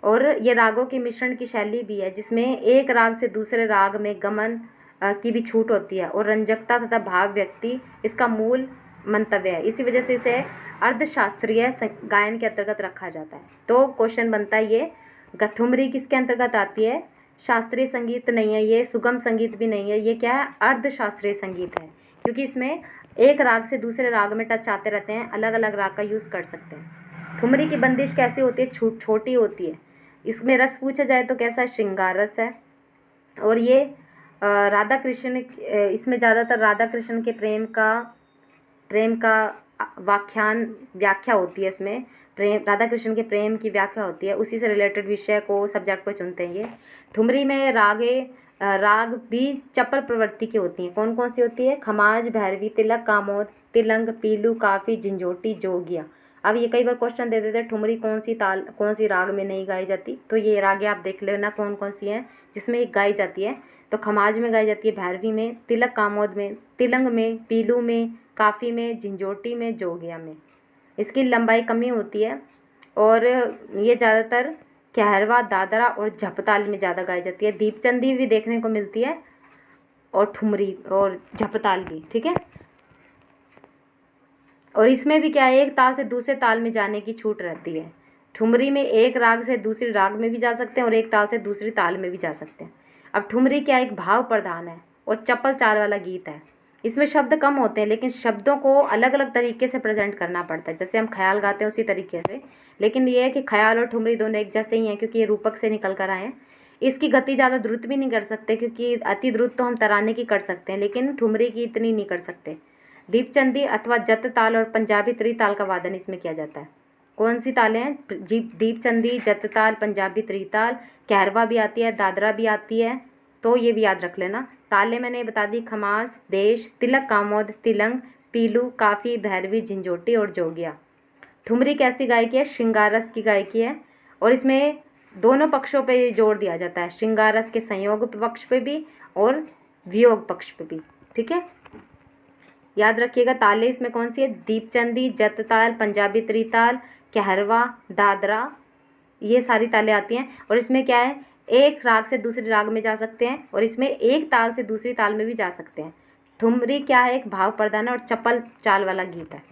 और ये रागों के मिश्रण की शैली भी है, जिसमें एक राग से दूसरे राग में गमन की भी छूट होती है, और रंजकता तथा भाव व्यक्ति इसका मूल मंतव्य है। इसी वजह से इसे अर्धशास्त्रीय गायन के अंतर्गत रखा जाता है। तो क्वेश्चन बनता है ये, ठुमरी किसके अंतर्गत आती है? शास्त्रीय संगीत नहीं है ये, सुगम संगीत भी नहीं है, ये क्या है? अर्धशास्त्रीय संगीत है। क्योंकि इसमें एक राग से दूसरे राग में टच आते रहते हैं, अलग अलग राग का यूज़ कर सकते हैं। ठुमरी की बंदिश कैसी होती है? छोटी होती है। इसमें रस पूछा जाए तो कैसा? श्रृंगार रस है। और ये राधा कृष्ण, इसमें ज़्यादातर राधा कृष्ण के प्रेम का प्रेम का व्याख्या होती है इसमें, प्रेम राधा कृष्ण के प्रेम की व्याख्या होती है, उसी से रिलेटेड विषय को सब्जेक्ट को चुनते हैं ये। ठुमरी में राग भी चपल प्रवृत्ति की होती हैं। कौन कौन सी होती है? खमाज, भैरवी, तिलक, कामोद, तिलंग, पीलू, काफी, झंझोटी, जोगिया। अब ये कई बार क्वेश्चन दे देते हैं ठुमरी कौन सी राग में नहीं गाई जाती, तो ये रागे आप देख लेना कौन कौन सी हैं जिसमें एक गाई जाती है। तो खमाज में गाई जाती है, भैरवी में, तिलक कामोद में, तिलंग में, पीलू में, काफ़ी में, झंझोटी में, जोगिया में। इसकी लंबाई कमी होती है और ये ज़्यादातर कहरवा, दादरा और झपताल में ज़्यादा गाई जाती है। दीपचंदी भी देखने को मिलती है और ठुमरी और झपताल भी, ठीक है। और इसमें भी क्या है, एक ताल से दूसरे ताल में जाने की छूट रहती है। ठुमरी में एक राग से दूसरी राग में भी जा सकते हैं और एक ताल से दूसरी ताल में भी जा सकते हैं। अब ठुमरी क्या एक भाव प्रधान है और चप्पल चाल वाला गीत है। इसमें शब्द कम होते हैं लेकिन शब्दों को अलग अलग तरीके से प्रेजेंट करना पड़ता है, जैसे हम ख्याल गाते हैं उसी तरीके से। लेकिन ये है कि ख्याल और ठुमरी दोनों एक जैसे ही हैं क्योंकि ये रूपक से निकल कर आए हैं। इसकी गति ज़्यादा द्रुत भी नहीं कर सकते क्योंकि अति द्रुत तो हम तराने की कर सकते हैं लेकिन ठुमरी की इतनी नहीं कर सकते। दीपचंदी अथवा जत ताल और पंजाबी त्रिताल का वादन इसमें किया जाता है। कौन सी तालें हैं? दीपचंदी, जत ताल, पंजाबी त्रिताल, कहरवा भी आती है, दादरा भी आती है, तो ये भी याद रख लेना। ताले मैंने बता दी, खमास, देश, तिलक कामोद, तिलंग, पीलू, काफ़ी, भैरवी, झंझोटी और जोगिया। ठुमरी कैसी गायकी है? श्रृंगार रस की गायकी है और इसमें दोनों पक्षों पे जोर दिया जाता है, श्रृंगार रस के संयोग पक्ष पे भी और वियोग पक्ष पे भी, ठीक है। याद रखिएगा ताले इसमें कौन सी है? दीपचंदी, जत ताल, पंजाबी त्रिताल, कहरवा, दादरा, ये सारी तालें आती हैं। और इसमें क्या है, एक राग से दूसरे राग में जा सकते हैं और इसमें एक ताल से दूसरी ताल में भी जा सकते हैं। ठुमरी क्या है? एक भाव प्रधान और चपल चाल वाला गीत है।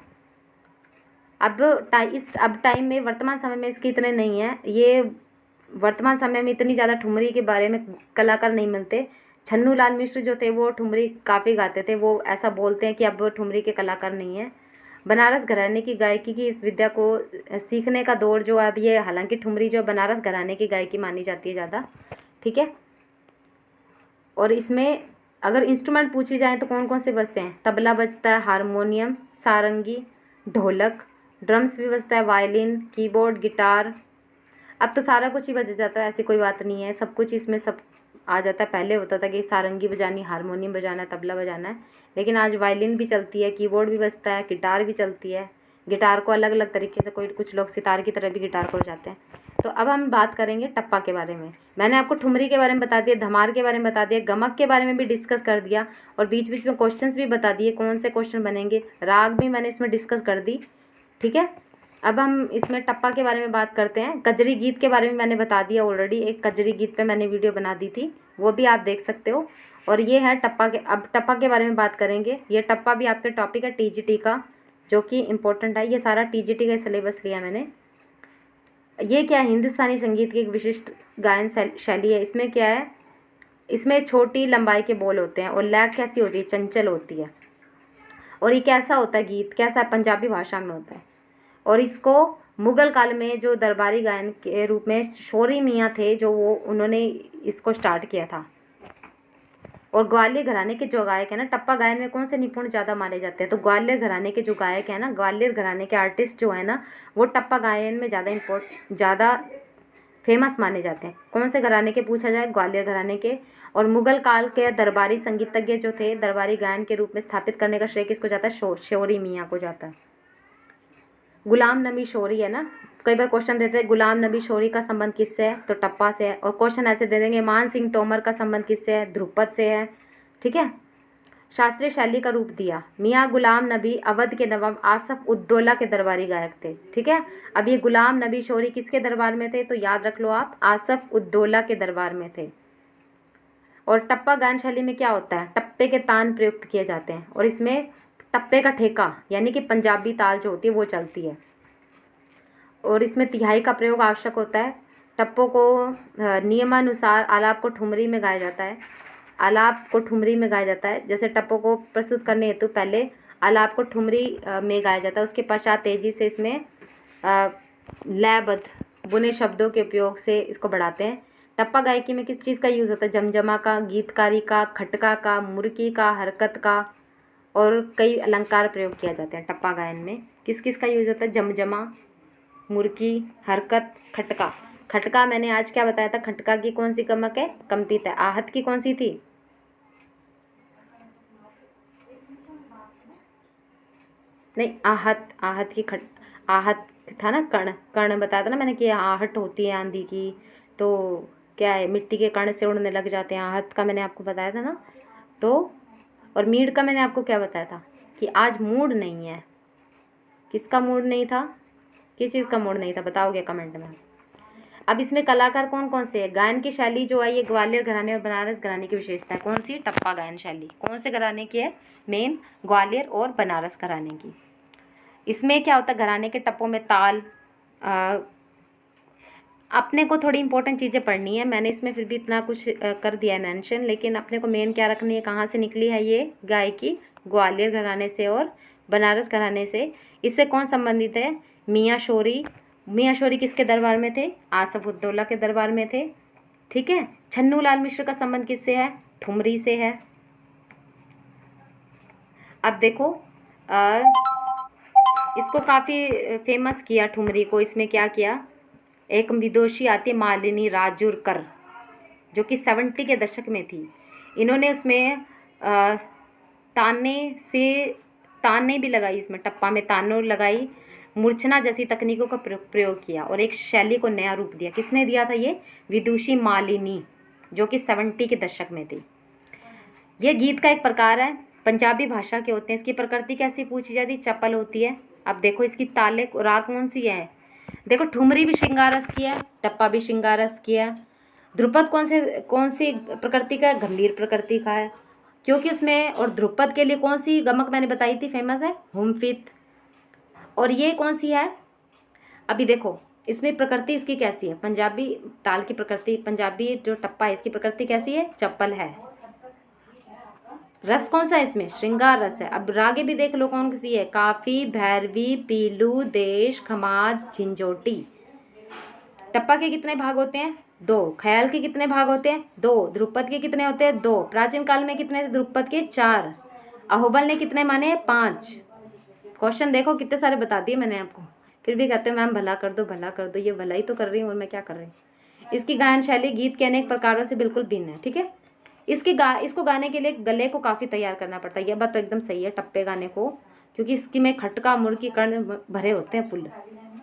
अब टाइम में वर्तमान समय में इसके इतने नहीं है, ये वर्तमान समय में इतनी ज़्यादा ठुमरी के बारे में कलाकार नहीं मिलते। छन्नू लाल मिश्र जो थे वो ठुमरी काफ़ी गाते थे, वो ऐसा बोलते हैं कि अब ठुमरी के कलाकार नहीं हैं। बनारस घराने की गायकी की इस विद्या को सीखने का दौर जो है अब ये, हालांकि ठुमरी जो बनारस घराने की गायकी मानी जाती है ज़्यादा, ठीक है। और इसमें अगर इंस्ट्रूमेंट पूछी जाए तो कौन कौन से बजते हैं? तबला बजता है, हारमोनियम, सारंगी, ढोलक, ड्रम्स भी बजता है, वायलिन, कीबोर्ड, गिटार। अब तो सारा कुछ ही बज जाता है, ऐसी कोई बात नहीं है, सब कुछ इसमें सब आ जाता है। पहले होता था कि सारंगी बजानी, हारमोनियम बजाना है, तबला बजाना है, लेकिन आज वायलिन भी चलती है, कीबोर्ड भी बजता है, गिटार भी चलती है। गिटार को अलग अलग तरीके से कुछ लोग सितार की तरह भी गिटार को बजाते हैं। तो अब हम बात करेंगे टप्पा के बारे में। मैंने आपको ठुमरी के बारे में बता दिया, धमार के बारे में बता दिया, गमक के बारे में भी डिस्कस कर दिया और बीच बीच में क्वेश्चंस भी बता दिए कौन से क्वेश्चन बनेंगे, राग भी मैंने इसमें डिस्कस कर दी, ठीक है। अब हम इसमें टप्पा के बारे में बात करते हैं। कजरी गीत के बारे में मैंने बता दिया ऑलरेडी, एक कजरी गीत पे मैंने वीडियो बना दी थी, वो भी आप देख सकते हो। और ये है टप्पा के, अब टप्पा के बारे में बात करेंगे। ये टप्पा भी आपके टॉपिक है टीजीटी का, जो कि इम्पोर्टेंट है। ये सारा टीजीटी का सिलेबस लिया मैंने। ये क्या है? हिंदुस्तानी संगीत की एक विशिष्ट गायन शैली है। इसमें क्या है, इसमें छोटी लंबाई के बोल होते हैं और लैग कैसी होती है? चंचल होती है। और ये कैसा होता है गीत? कैसा है? पंजाबी भाषा में होता है। और इसको मुग़ल काल में जो दरबारी गायन के रूप में शौरी मियाँ थे, जो वो उन्होंने इसको स्टार्ट किया था। और ग्वालियर घराने के जो गायक है ना, टप्पा गायन में कौन से निपुण ज़्यादा माने जाते हैं? तो ग्वालियर घराने के जो गायक हैं ना, ग्वालियर घराने के आर्टिस्ट जो है ना, वो टप्पा गायन में ज़्यादा फेमस माने जाते हैं। कौन से घराने के पूछा जाए? ग्वालियर घराने के। और मुग़ल काल के दरबारी संगीतज्ञ जो थे, दरबारी गायन के रूप में स्थापित करने का श्रेय किसको जाता है? शौरी मियाँ को जाता है। गुलाम नबी शौरी है ना, कई बार क्वेश्चन देते हैं गुलाम नबी शौरी का संबंध किससे है? तो टप्पा से है। और क्वेश्चन ऐसे दे देंगे मान सिंह तोमर का संबंध किससे है? ध्रुपद से है, ठीक है। शास्त्रीय शैली का रूप दिया। मियाँ गुलाम नबी अवध के नवाब आसफ उद्दौला के दरबारी गायक थे, ठीक है। अब ये गुलाम नबी शौरी किसके दरबार में थे? तो याद रख लो आप, आसफ उद्दौला के दरबार में थे। और टप्पा गायन शैली में क्या होता है? टप्पे के तान प्रयुक्त किए जाते हैं और इसमें टप्पे का ठेका यानी कि पंजाबी ताल जो होती है वो चलती है। और इसमें तिहाई का प्रयोग आवश्यक होता है। टप्पों को नियमानुसार आलाप को ठुमरी में गाया जाता है। आलाप को ठुमरी में गाया जाता है। जैसे टप्पों को प्रस्तुत करने हेतु पहले आलाप को ठुमरी में गाया जाता है, उसके पश्चात तेजी से इसमें लयबद्ध बुने शब्दों के उपयोग से इसको बढ़ाते हैं। टप्पा गायकी में किस चीज़ का यूज़ होता है? जमजमा का, गीतकारी का, खटका का, मुर्की का, हरकत का और कई अलंकार प्रयोग किया जाते हैं टप्पा गायन में। किस किस का यूज होता है? जमजमा, मुर्की, हरकत, खटका। खटका मैंने आज क्या बताया था? खटका की कौन सी गमक है? कंपित है। आहत की कौन सी थी? नहीं, आहत, आहत की आहत था ना, कण, कण बताया था ना मैंने कि आहट होती है आंधी की, तो क्या है, मिट्टी के कण से उड़ने लग जाते हैं। आहत का मैंने आपको बताया था ना। तो और मीड का मैंने आपको क्या बताया था कि आज मूड नहीं है। किसका मूड नहीं था? किस चीज़ का मूड नहीं था? बताओगे कमेंट में। अब इसमें कलाकार कौन कौन से हैं? गायन की शैली जो है ये ग्वालियर घराने और बनारस घराने की विशेषता है। कौन सी? टप्पा गायन शैली। कौन से घराने की है? मेन ग्वालियर और बनारस घराने की। इसमें क्या होता है? घराने के टप्पों में ताल, अपने को थोड़ी इंपॉर्टेंट चीज़ें पढ़नी है, मैंने इसमें फिर भी इतना कुछ कर दिया है मेंशन, लेकिन अपने को मेन क्या रखनी है? कहाँ से निकली है ये गायकी? ग्वालियर घराने से और बनारस घराने से। इससे कौन संबंधित है? मियाँ शोरी। मियाँ शोरी किसके दरबार में थे? आसफ उद्दौला के दरबार में थे। ठीक है। छन्नू लाल मिश्र का संबंध किससे है? ठुमरी से है। अब देखो, इसको काफ़ी फेमस किया ठुमरी को। इसमें क्या किया? एक विदुषी आती है मालिनी राजुरकर, जो कि 70 के दशक में थी। इन्होंने उसमें ताने भी लगाई, इसमें टप्पा में तानों लगाई, मूर्छना जैसी तकनीकों का प्रयोग किया और एक शैली को नया रूप दिया। किसने दिया था ये? विदुषी मालिनी, जो कि 70 के दशक में थी। ये गीत का एक प्रकार है, पंजाबी भाषा के होते हैं। इसकी प्रकृति कैसी पूछी जाती? चपल होती है। अब देखो इसकी ताले राग कौन सी है? देखो, ठुमरी भी श्रृंगार रस की है, टप्पा भी श्रृंगार रस की है। ध्रुपद कौन सी प्रकृति का है? गंभीर प्रकृति का है, क्योंकि उसमें, और ध्रुपद के लिए कौन सी गमक मैंने बताई थी फेमस है? हुमफित। और ये कौन सी है? अभी देखो इसमें प्रकृति इसकी कैसी है? पंजाबी ताल की प्रकृति, पंजाबी जो टप्पा है इसकी प्रकृति कैसी है? चप्पल है। रस कौन सा है इसमें? श्रृंगार रस है। अब रागे भी देख लो कौन सी है? काफी, भैरवी, पीलू, देश, खमाज, झिंझोटी। टप्पा के कितने भाग होते हैं? 2। ख्याल के कितने भाग होते हैं? 2। ध्रुपद के कितने होते हैं? 2। प्राचीन काल में कितने थे ध्रुपद के? 4। अहोबल ने कितने माने? 5। क्वेश्चन देखो कितने सारे बता दिए मैंने आपको, फिर भी कहते हो मैम भला कर दो, भला कर दो। ये भला ही तो कर रही हूँ और मैं क्या कर रही हूँ। इसकी गायन शैली गीत के अनेक प्रकारों से बिल्कुल भिन्न है। ठीक है। इसको गाने के लिए गले को काफ़ी तैयार करना पड़ता है। यह बात तो एकदम सही है टप्पे गाने को, क्योंकि इसकी में खटका, मुर्की, कर्ण भरे होते हैं फुल।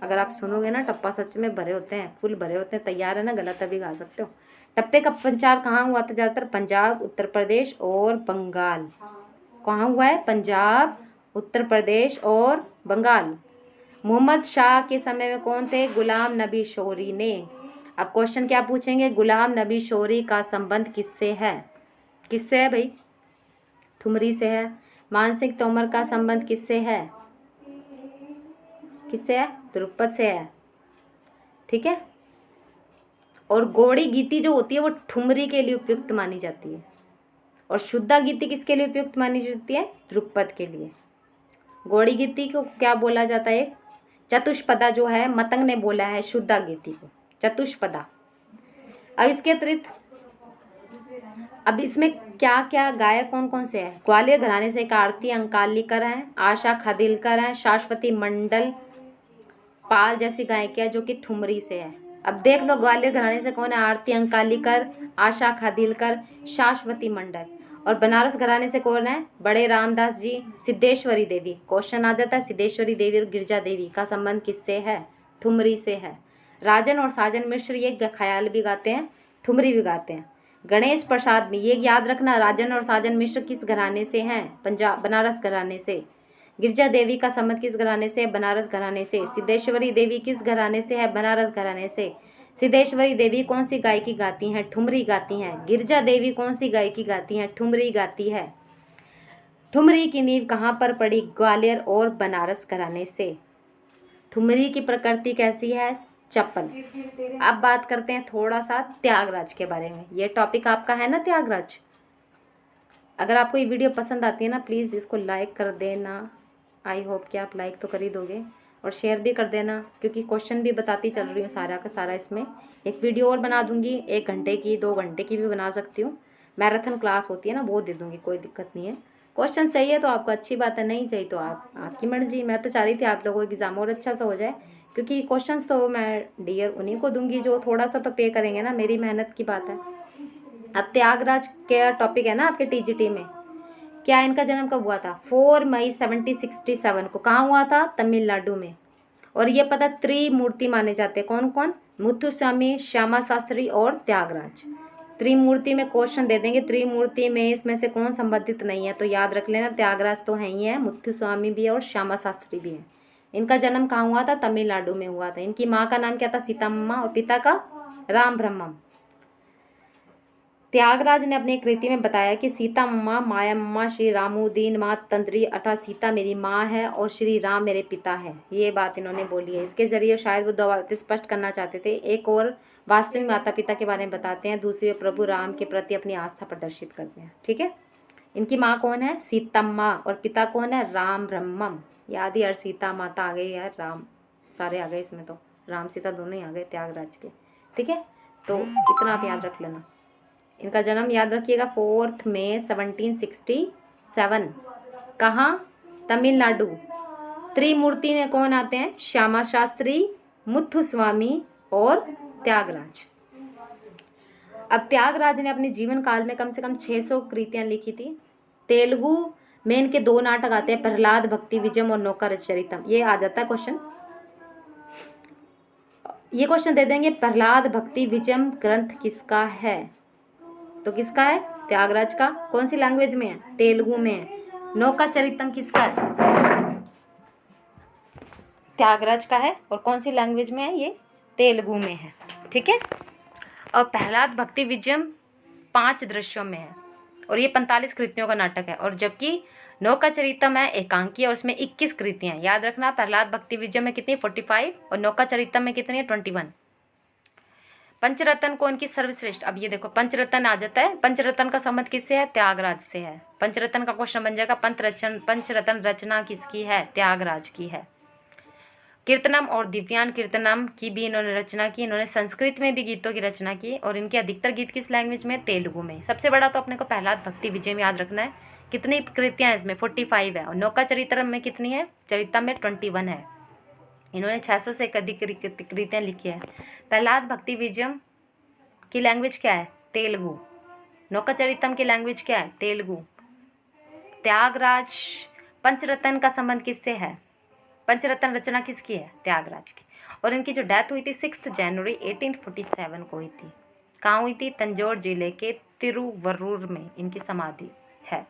अगर आप सुनोगे ना, टप्पा सच में भरे होते हैं, फुल भरे होते हैं। तैयार है ना, गला तभी गा सकते हो। टप्पे का संचार कहाँ हुआ था? ज़्यादातर पंजाब, उत्तर प्रदेश और बंगाल। कहाँ हुआ है? पंजाब, उत्तर प्रदेश और बंगाल। मोहम्मद शाह के समय में कौन थे? गुलाम नबी शोरी ने। अब क्वेश्चन क्या पूछेंगे? गुलाम नबी शोरी का संबंध किससे है? किससे है भाई? ठुमरी से है। मानसिंह तोमर का संबंध किससे है? किससे है? ध्रुपद से है। ठीक है। और गौड़ी गीति जो होती है वो ठुमरी के लिए उपयुक्त मानी जाती है, और शुद्धा गीति किसके लिए उपयुक्त मानी जाती है? ध्रुपद के लिए। गौड़ी गीति को क्या बोला जाता है? एक चतुष्पदा जो है, मतंग ने बोला है शुद्धा गीति को चतुष्पदा। अब इसके अतिरिक्त अब इसमें क्या क्या गायक कौन कौन से हैं? ग्वालियर घराने से एक आरती अंकालीकर हैं, आशा खादिलकर हैं, शाश्वती मंडल पाल जैसी गायिका जो कि ठुमरी से है। अब देख लो ग्वालियर घराने से कौन है? आरती अंकालीकर, आशा खादिलकर, शाश्वती मंडल। और बनारस घराने से कौन है? बड़े रामदास जी, सिद्धेश्वरी देवी। क्वेश्चन आ जाता है, सिद्धेश्वरी देवी और गिरजा देवी का संबंध किससे है? ठुमरी से है। राजन और साजन मिश्र ये ख्याल भी गाते हैं, ठुमरी भी गाते हैं। गणेश प्रसाद भी, ये याद रखना, राजन और साजन मिश्र किस घराने से हैं? पंजाब, बनारस घराने से। गिरजा देवी का संबंध किस घराने से? बनारस घराने से। सिद्धेश्वरी देवी किस घराने से है? बनारस घराने से। सिद्धेश्वरी देवी कौन सी गायकी गाती हैं? ठुमरी गाती हैं। गिरजा देवी कौन सी गायकी गाती हैं? ठुमरी गाती है। ठुमरी की नींव कहाँ पर पड़ी? ग्वालियर और बनारस घराने से। ठुमरी की प्रकृति कैसी है? चप्पल। अब बात करते हैं थोड़ा सा त्यागराज के बारे में। ये टॉपिक आपका है ना, त्यागराज। अगर आपको ये वीडियो पसंद आती है ना, प्लीज़ इसको लाइक कर देना। आई होप कि आप लाइक तो कर ही दोगे, और शेयर भी कर देना, क्योंकि क्वेश्चन भी बताती चल रही हूँ सारा का सारा। इसमें एक वीडियो और बना दूँगी, 1 घंटे की, 2 घंटे की भी बना सकती हूँ। मैराथन क्लास होती है ना, वो दे दूँगी, कोई दिक्कत नहीं है। क्वेश्चन चाहिए तो आपको अच्छी बात है, नहीं चाहिए तो आपकी मर्जी। मैं तो चाह रही थी आप लोगों का एग्ज़ाम और अच्छा सा हो जाए, क्योंकि क्वेश्चंस तो मैं डियर उन्हीं को दूंगी जो थोड़ा सा तो पे करेंगे ना, मेरी मेहनत की बात है। अब त्यागराज क्या टॉपिक है ना आपके टीजीटी में, क्या इनका जन्म कब हुआ था? 4 मई 1767 को। कहाँ हुआ था? तमिलनाडु में। और ये पता त्रिमूर्ति माने जाते हैं। कौन कौन? मुथुस्वामी, श्यामा शास्त्री और त्यागराज। त्रिमूर्ति में क्वेश्चन दे देंगे, त्रिमूर्ति में इसमें से कौन संबंधित नहीं है, तो याद रख लेना त्यागराज तो है ही है, मुथुस्वामी भी है और श्यामा शास्त्री भी है। इनका जन्म कहाँ हुआ था? तमिलनाडु में हुआ था। इनकी माँ का नाम क्या था? सीताम्मा, और पिता का राम ब्रह्मम। त्यागराज ने अपनी कृति में बताया कि सीता मम्मा, माया मम्मा, श्री रामुदीन माँ तंत्री अर्थात सीता मेरी माँ है और श्री राम मेरे पिता है। ये बात इन्होंने बोली है। इसके जरिए शायद वो दो बातें स्पष्ट करना चाहते थे। एक और वास्तविक माता पिता के बारे में बताते हैं, दूसरी प्रभु राम के प्रति अपनी आस्था प्रदर्शित करते हैं। ठीक है, इनकी माँ कौन है? सीतम्मा, और पिता कौन है? राम ब्रह्मम। याद ही यार, सीता माता आ गई यार, राम सारे आ गए इसमें, तो राम सीता दोनों ही आ गए त्यागराज के। ठीक है, तो इतना आप याद रख लेना। इनका जन्म याद रखिएगा 4 मई 1767। कहाँ? तमिलनाडु। त्रिमूर्ति में कौन आते हैं? श्यामा शास्त्री, मुथुस्वामी और त्यागराज। अब त्यागराज ने अपने जीवन काल में कम से कम 600 कृतियां लिखी थी। तेलुगु में इनके 2 नाटक आते हैं, प्रहलाद भक्ति विजयम और नौका चरितम। ये आ जाता है क्वेश्चन, ये क्वेश्चन दे देंगे, प्रहलाद भक्ति विजयम ग्रंथ किसका है? तो किसका है? त्यागराज का। कौन सी लैंग्वेज में है? तेलुगु में है। नौका चरितम किसका है? त्यागराज का है। और कौन सी लैंग्वेज में है? ये तेलुगु में है। ठीक है, और प्रहलाद भक्ति विजयम 5 दृश्यों में है और ये 45 कृतियों का नाटक है। और जबकि नौका चरितम है एकांकी और उसमें 21 कृतियां हैं। याद रखना, प्रहलाद भक्ति विजयम में कितनी? 45, और नौका चरितम में कितनी है? 21। पंचरत्न को इनकी सर्वश्रेष्ठ। अब ये देखो, पंचरत्न आ जाता है। पंचरत्न का संबंध किससे है? त्यागराज से है। पंचरत्न का क्वेश्चन बन जाएगा, पंचरत्न रचना किसकी है? त्यागराज की है। कीर्तनम और दिव्यान कीर्तनम की भी इन्होंने रचना की। इन्होंने संस्कृत में भी गीतों की रचना की और इनके अधिकतर गीत किस लैंग्वेज में? तेलुगु में। सबसे बड़ा तो अपने को प्रहलाद भक्ति विजय में याद रखना है। कितनी कृतियाँ हैं इसमें? 45 है। और नौका चरित्रम में कितनी है? चरितम में 21 है। इन्होंने 600 से अधिक कृतियाँ लिखी है। प्रहलाद भक्ति विजयम की लैंग्वेज क्या है? तेलुगु। नौका चरितम की लैंग्वेज क्या है? तेलुगु। त्यागराज, पंचरत्न का संबंध किससे है? पंचरत्न रचना किसकी है? त्यागराज की। और इनकी जो डेथ हुई थी 6 जनवरी 1847 को हुई थी। कहाँ हुई थी? तंजौर जिले के तिरुवरूर में इनकी समाधि है।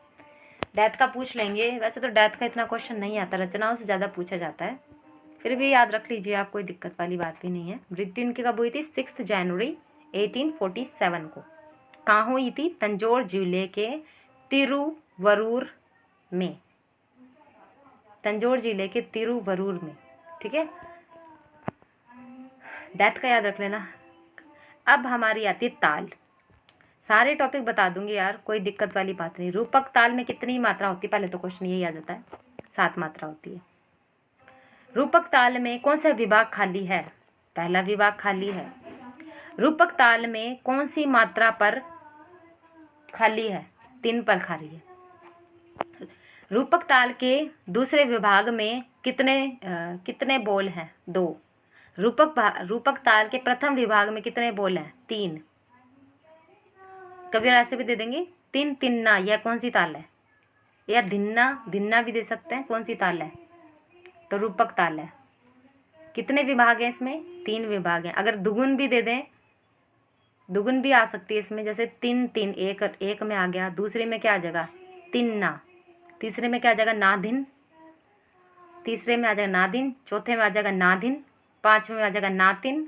डेथ का पूछ लेंगे, वैसे तो डेथ का इतना क्वेश्चन नहीं आता, रचनाओं से ज़्यादा पूछा जाता है, फिर भी याद रख लीजिए आप, कोई दिक्कत वाली बात भी नहीं है। मृत्यु इनकी कब हुई थी? 6 जनवरी 1847 को। कहाँ हुई थी? तंजौर जिले के तिरुवरूर में। तंजौर जिले के तिरुवरूर में। ठीक है, डेथ का याद रख लेना। अब हमारी आती है ताल। सारे टॉपिक बता दूंगी यार, कोई दिक्कत वाली बात नहीं। रूपक ताल में कितनी मात्रा होती है? पहले तो क्वेश्चन यही आ जाता है, 7 मात्रा होती है। रूपक ताल में कौन सा विभाग खाली है? पहला विभाग खाली है। रूपक ताल में कौन सी मात्रा पर खाली है? 3 पर खाली है। रूपक ताल के दूसरे विभाग में कितने बोल हैं? 2। रूपक ताल के प्रथम विभाग में कितने बोल हैं? 3। कभी ऐसे भी दे देंगे, 3 तिन्ना, यह कौन सी ताल है? या धिन्ना भी दे सकते हैं। कौन सी ताल है? तो रूपक ताल है। कितने विभाग हैं इसमें? 3 विभाग हैं। अगर दुगुन भी दे दें, दुगुन भी आ सकती है इसमें, जैसे 3 3 एक में आ गया, दूसरे में क्या आ जाएगा? तिन्ना, तीसरे में क्या आ जाएगा? नाधिन, तीसरे में आ जाएगा नादिन, चौथे में आ जाएगा नादिन, 5वें में आ जाएगा नातिन,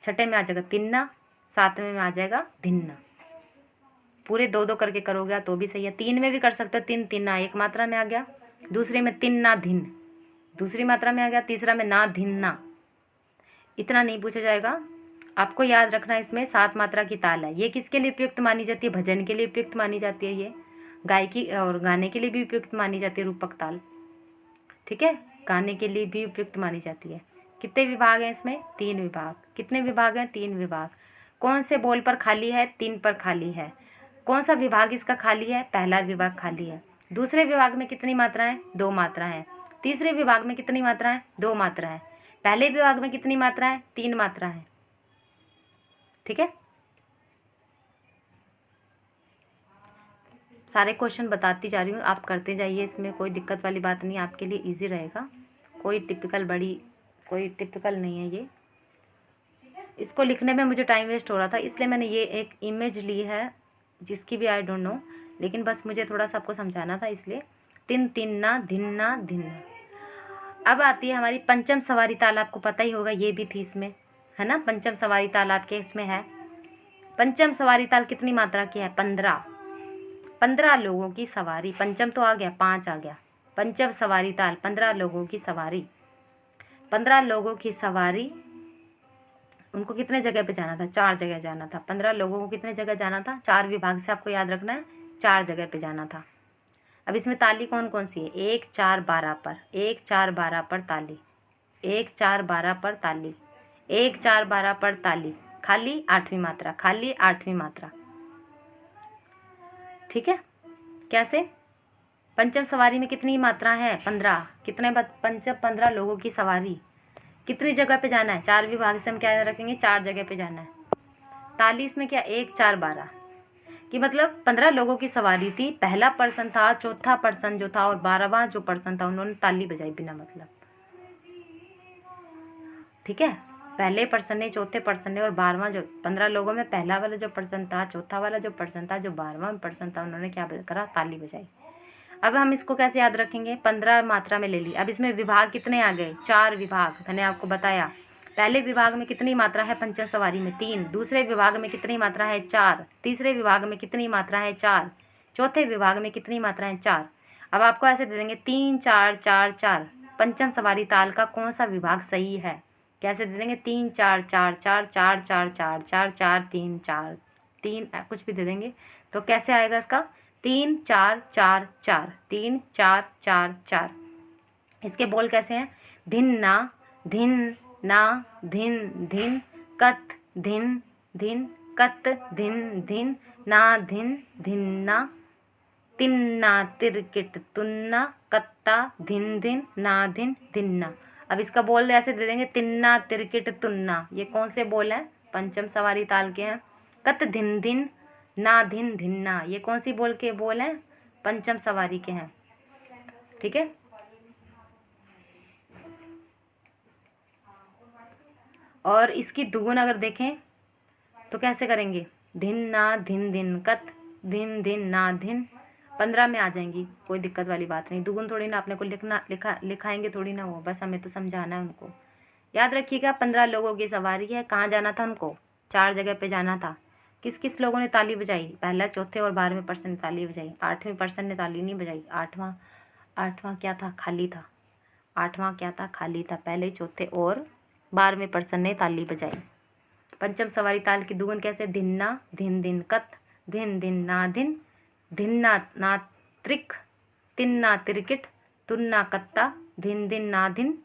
6ठे में आ जाएगा तिन्ना, 7वें में आ जाएगा धिन्ना। पूरे 2 करके करोगे तो भी सही है। 3 में भी कर सकते हो, 3 तिन्ना एक मात्रा में आ गया, दूसरे में तिन्ना धिन दूसरी मात्रा में आ गया, तीसरा में ना धिन्ना। इतना नहीं पूछा जाएगा, आपको याद रखना इसमें 7 मात्रा की ताल है। ये किसके लिए उपयुक्त मानी जाती है? भजन के लिए उपयुक्त मानी जाती है। ये गायकी और गाने के लिए भी उपयुक्त मानी जाती है रूपक ताल। ठीक है, गाने के लिए भी उपयुक्त मानी जाती है। कितने विभाग हैं इसमें? 3 विभाग। कितने विभाग हैं? 3 विभाग। कौन से बोल पर खाली है? 3 पर खाली है। कौन सा विभाग इसका खाली है? पहला विभाग खाली है। दूसरे विभाग में कितनी मात्राएं? 2 मात्राएं। तीसरे विभाग में कितनी मात्राएं? 2 मात्राएं। पहले विभाग में कितनी मात्राएं? 3 मात्राएं। ठीक है, सारे क्वेश्चन बताती जा रही हूँ, आप करते जाइए, इसमें कोई दिक्कत वाली बात नहीं, आपके लिए इजी रहेगा। कोई टिपिकल नहीं है ये। इसको लिखने में मुझे टाइम वेस्ट हो रहा था, इसलिए मैंने ये एक इमेज ली है, जिसकी भी आई डोंट नो, लेकिन बस मुझे थोड़ा सा आपको समझाना था, इसलिए। तिन तिन्ना धिन्ना धिन्ना। अब आती है हमारी पंचम सवारी ताल, आपको पता ही होगा, ये भी थी इसमें, है ना। पंचम सवारी ताल आपके इसमें है। पंचम सवारी ताल कितनी मात्रा की है? 15 लोगों की सवारी। पंचम तो आ गया, 5 आ गया। पंचम सवारी ताल 15 लोगों की सवारी। 15 लोगों की सवारी, उनको कितने जगह पे जाना था? 4 जगह जाना था। 15 लोगों को कितने जगह जाना था? 4 विभाग से आपको याद रखना है, 4 जगह पे जाना था। अब इसमें ताली कौन कौन सी है? 1 4 12 पर, 1 4 12 पर ताली, 1 4 12 पर ताली, 1 4 12 पर ताली, खाली 8वीं मात्रा, खाली 8वीं मात्रा। ठीक है, कैसे? पंचम सवारी में कितनी मात्रा है? 15। कितने पंचम 15 लोगों की सवारी, कितनी जगह पे जाना है? 4 विभाग से हम क्या रखेंगे? 4 जगह पे जाना है। ताली इसमें क्या? 1 4 12 कि मतलब 15 लोगों की सवारी थी, पहला पर्सन था, चौथा पर्सन जो था और 12वां जो पर्सन था, उन्होंने ताली बजाई बिना मतलब। ठीक है, पहले पर्सन ने, चौथे पर्सन ने और 12वां जो 15 लोगों में पहला वाला जो पर्सन था, चौथा वाला जो पर्सन था, जो 12वां पर्सन था, उन्होंने क्या करा? ताली बजाई। अब हम इसको कैसे याद रखेंगे? 15 मात्रा में ले ली। अब इसमें विभाग कितने आ गए? 4 विभाग, मैंने आपको बताया। पहले विभाग में कितनी मात्रा है? पंचम सवारी में 3। दूसरे विभाग में कितनी मात्रा है? 4। तीसरे विभाग में कितनी मात्रा है? 4। चौथे विभाग में कितनी मात्रा है? 4। अब आपको ऐसे दे देंगे 3 4 4 4। पंचम सवारी ताल का कौन सा विभाग सही है? कैसे दे देंगे? 3 4 4 4 4 4 4 4 4 3 4 3, कुछ भी दे देंगे। तो कैसे आएगा इसका? 3 4 4 4, 3 4 4 4। इसके बोल कैसे हैं? धिन ना धिन ना धिन धिन, कत धिन धिन, कत धिन धिन, ना धिन धिन्ना, तिन्ना तिरकिट तुन्ना, कत्ता धिन धिन, ना धिन धिन्ना। अब इसका बोल ऐसे दे देंगे, तिन्ना तिरकिट तुन्ना। ये कौन से बोल हैं? पंचम सवारी ताल के हैं। कत धिन धिन, ना धिन धिन्ना, ये कौन सी बोल के बोल हैं? पंचम सवारी के हैं। ठीक है, और इसकी दुगुन अगर देखें तो कैसे करेंगे? धिन ना धिन धिन, कत धिन धिन ना धिन। 15 में आ जाएंगी, कोई दिक्कत वाली बात नहीं। दुगुन थोड़ी ना अपने को लिखाएंगे थोड़ी ना वो, बस हमें तो समझाना है उनको। याद रखिएगा, 15 लोगों की सवारी है। कहाँ जाना था उनको? 4 जगह पे जाना था। किस किस लोगों ने ताली बजाई? पहला, चौथे और 12वें पर्सन ने ताली बजाई। 8वें पर्सन ने ताली नहीं बजाई। आठवां क्या था? खाली था। 8वां क्या था? खाली था। पहले, चौथे और 12वें पर्सन ने ताली बजाई। पंचम सवारी ताल की दुगुन कैसे? धिन्ना धिन धिन, कत धिन धिन ना धिन, धिन्ना ना त्रिक, तिन्ना तिरकिट, तुन्ना कत्ता, धिन धिन ना धिन,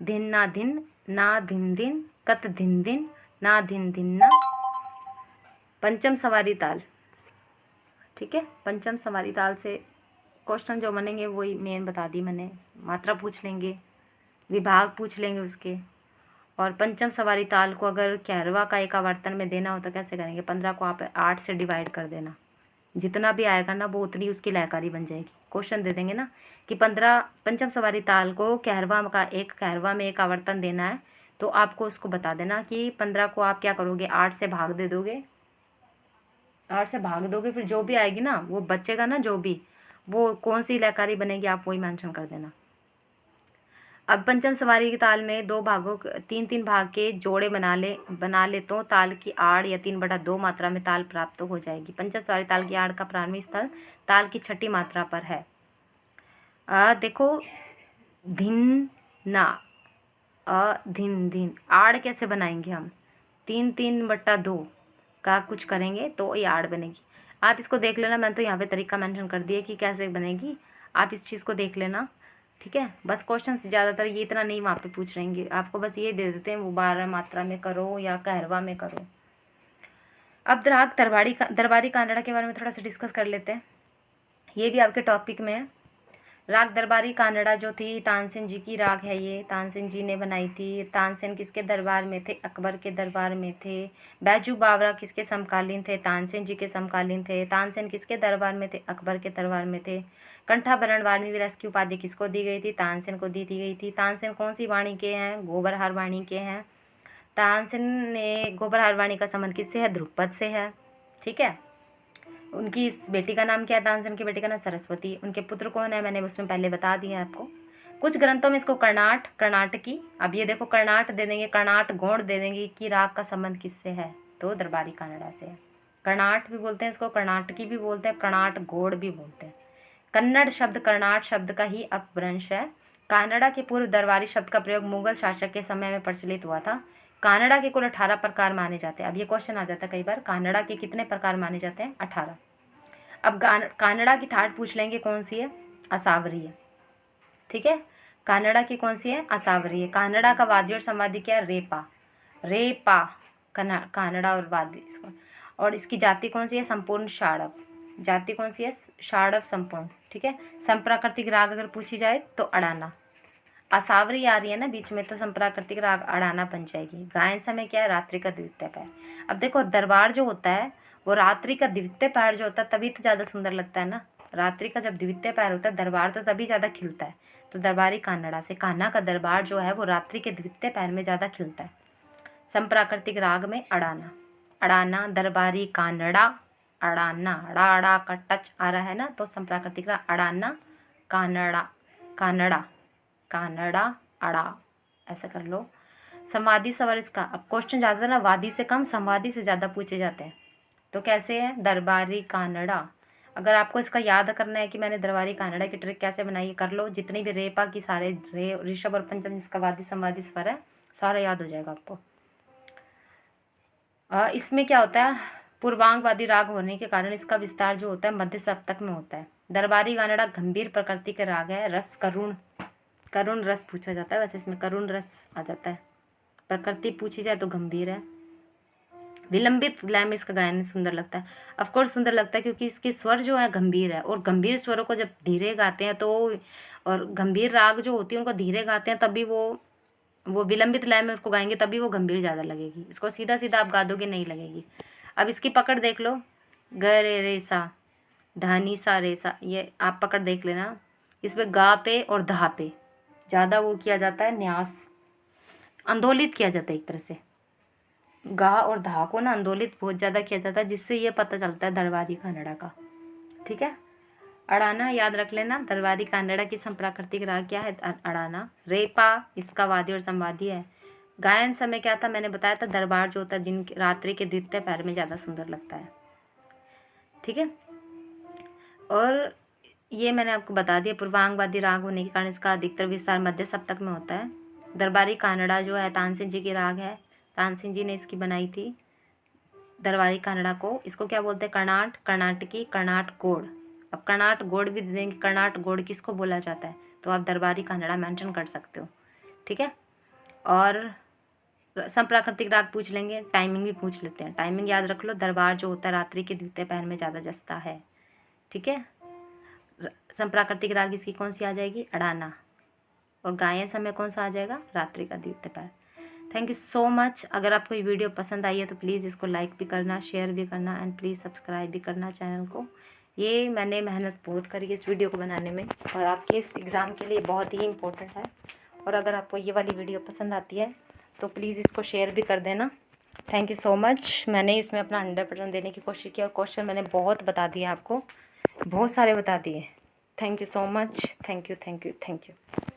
धिन्ना धिन, ना धिन धिन, कत धिन धिन, ना धिन धिन्ना। पंचम सवारी ताल। ठीक है, पंचम सवारी ताल से क्वेश्चन जो बनेंगे वही मेन बता दी मैंने। मात्रा पूछ लेंगे, विभाग पूछ लेंगे उसके। और पंचम सवारी ताल को अगर 11वां का एक आवर्तन में देना हो तो कैसे करेंगे? 15 को आप 8 से डिवाइड कर देना, जितना भी आएगा ना वो उतनी उसकी लयकारी बन जाएगी। क्वेश्चन दे देंगे ना कि 15 पंचम सवारी ताल को 11वां में एक आवर्तन देना है, तो आपको उसको बता देना कि 15 को आप क्या करोगे? 8 से भाग दे दोगे, 8 से भाग दोगे, फिर जो भी आएगी ना वो बचेगा ना, जो भी वो कौन सी लयकारी बनेगी आप वही मेंशन कर देना। अब पंचम सवारी की ताल में 3 भाग के जोड़े बना ले तो ताल की आड़ या 3/2 मात्रा में ताल प्राप्त हो जाएगी। पंचम सवारी ताल की आड़ का प्रारंभिक स्थल ताल की 6ठी मात्रा पर है। देखो, धिन ना, धिन धिन, आड़ कैसे बनाएंगे हम? 3/2 का कुछ करेंगे तो ये आड़ बनेगी। आप इसको देख लेना, मैंने तो यहाँ पे तरीका मेंशन कर दिया कि कैसे बनेगी, आप इस चीज़ को देख लेना। ठीक है, बस क्वेश्चन ज़्यादातर ये इतना नहीं वहाँ पे पूछ रहेंगे, आपको बस ये दे देते हैं वो 12 मात्रा में करो या 11वां में करो। अब दरबारी कानड़ा के बारे में थोड़ा सा डिस्कस कर लेते हैं। ये भी आपके टॉपिक में है। राग दरबारी कानड़ा जो थी तानसेन जी की राग है, ये तानसेन जी ने बनाई थी। तानसेन किसके दरबार में थे? अकबर के दरबार में थे। बैजू बावरा किसके समकालीन थे? तानसेन जी के समकालीन थे। तानसेन किसके दरबार में थे? अकबर के दरबार में थे। कंठाभरण वाणी विलास की उपाधि किसको दी गई थी? तानसेन को दी गई थी। तानसेन कौन सी वाणी के हैं? गोबरहार वाणी के हैं। तानसेन ने गोबरहार वाणी का संबंध किससे है? ध्रुपद से है। ठीक है। उनकी इस बेटी का नाम क्या है? तानसेन की बेटी का नाम सरस्वती। उनके पुत्र कौन है? मैंने उसमें पहले बता दिया आपको। कुछ ग्रंथों में इसको कर्नाटकी, अब ये देखो कर्नाट दे देंगे, कर्नाट गौड़ दे देंगे कि राग का संबंध किससे है? तो दरबारी कानड़ा से है। कर्नाट भी बोलते हैं इसको, कर्नाटकी भी बोलते हैं, कर्नाट गौड़ भी बोलते हैं। कन्नड़ शब्द कर्नाट शब्द का ही अपभ्रंश है। कानड़ा के पूर्व दरबारी शब्द का प्रयोग मुगल शासक के समय में प्रचलित हुआ था। कानड़ा के कुल 18 प्रकार माने जाते हैं। अब ये क्वेश्चन आ जाता है कई बार, कानड़ा के कितने प्रकार माने जाते हैं? 18। अब कानड़ा की थाट पूछ लेंगे, कौन सी है? असावरी है। ठीक है, कानड़ा की कौन सी है? असावरी है। कानड़ा का वाद्य और संवादी क्या है? रेपा। रेपा कानड़ा और वाद्य इसको। और इसकी जाति कौन सी है? संपूर्ण षाड़व। जाति कौन सी है? षाड़व संपूर्ण। ठीक है। संप्राकृतिक राग अगर पूछी जाए तो अड़ाना। असावरी आ रही है ना बीच में, तो संप्राकृतिक राग अड़ाना बन जाएगी। गायन समय क्या है? रात्रि का द्वितीय पैर। अब देखो दरबार जो होता है वो रात्रि का द्वितीय पैर जो होता है तभी तो ज़्यादा सुंदर लगता है ना। रात्रि का जब द्वितीय पैर होता है दरबार तो तभी ज़्यादा खिलता है। तो दरबारी कानड़ा से कान्हा का दरबार जो है वो रात्रि के द्वितीय पैर में ज़्यादा खिलता है। संप्राकृतिक राग में अड़ाना। अड़ाना दरबारी कानड़ा। अड़ाना, अड़ा अड़ा का टच आ रहा है ना, तो संप्राकृतिक राग अड़ाना कानड़ा। कानड़ा कानड़ा अड़ा, ऐसा कर लो। संवादी स्वर इसका, अब क्वेश्चन ज़्यादा ना वादी से कम संवादी से ज़्यादा पूछे जाते हैं। तो कैसे है? दरबारी कानड़ा। अगर आपको इसका याद करना है कि मैंने दरबारी कानड़ा की ट्रिक कैसे बनाई है, कर लो। जितनी भी रेपा की सारे रे ऋषभ और पंचम जिसका वादी संवादी स्वर है सारा याद हो जाएगा आपको। इसमें क्या होता है? पूर्वांगवादी राग होने के कारण इसका विस्तार जो होता है मध्य सप्तक में होता है। दरबारी कानड़ा गंभीर प्रकृति के राग है। रस करुण, करुण रस पूछा जाता है, वैसे इसमें करुण रस आ जाता है। प्रकृति पूछी जाए तो गंभीर है। विलंबित लय में इसका गायन सुंदर लगता है। ऑफकोर्स सुंदर लगता है क्योंकि इसके स्वर जो है गंभीर है, और गंभीर स्वरों को जब धीरे गाते हैं तो, और गंभीर राग जो होती है उनको धीरे गाते हैं तभी वो विलंबित लय में उसको गाएंगे तभी वो गंभीर ज़्यादा लगेगी। इसको सीधा सीधा आप गा दोगे नहीं लगेगी। अब इसकी पकड़ देख लो, ग रे रे सा, ढानी सा रे सा, ये आप पकड़ देख लेना। इसमें गा पे और धा पे ज़्यादा वो किया जाता है, न्यास आंदोलित किया जाता है एक तरह से। गा और धा को ना आंदोलित बहुत ज़्यादा किया जाता है, जिससे ये पता चलता है दरबारी कानड़ा का। ठीक है। अड़ाना याद रख लेना, दरबारी कानड़ा की संप्राकृतिक राग क्या है? अड़ाना। रेपा इसका वादी और संवादी है। गायन समय क्या था? मैंने बताया था दरबार जो होता है दिन रात्रि के द्वितीय पैर में ज़्यादा सुंदर लगता है। ठीक है। और ये मैंने आपको बता दिया, पूर्वांगवादी राग होने के कारण इसका अधिकतर विस्तार मध्य सप्तक में होता है। दरबारी कानड़ा जो है तानसेन जी की राग है, तानसेन जी ने इसकी बनाई थी दरबारी कानड़ा को। इसको क्या बोलते हैं? कर्नाट, कर्नाटकी, कर्नाट गोड़। अब कर्नाट गोड़ भी दे देंगे, कर्नाट गोड़ किसको बोला जाता है, तो आप दरबारी कानड़ा मेंशन कर सकते हो। ठीक है। और संप्राकृतिक राग पूछ लेंगे, टाइमिंग भी पूछ लेते हैं। टाइमिंग याद रख लो, दरबार जो होता है रात्रि के द्वितीय पहर में ज़्यादा जचता है। ठीक है। संप्राकृतिक राग इसकी कौन सी आ जाएगी? अड़ाना। और गायन समय कौन सा आ जाएगा? रात्रि का द्वितीय पहर। Thank you so much. अगर आपको ये वीडियो पसंद आई है तो प्लीज़ इसको लाइक भी करना, शेयर भी करना, एंड प्लीज़ सब्सक्राइब भी करना चैनल को। ये मैंने मेहनत बहुत करी इस वीडियो को बनाने में, और आपके इस एग्ज़ाम के लिए बहुत ही इम्पोर्टेंट है। और अगर आपको ये वाली वीडियो पसंद आती है तो प्लीज़ इसको शेयर भी कर देना। Thank you so much. मैंने इसमें अपना 100% देने की कोशिश की, और क्वेश्चन मैंने बहुत बता दिए आपको, बहुत सारे बता दिए। Thank you so much. Thank you, thank you, thank you.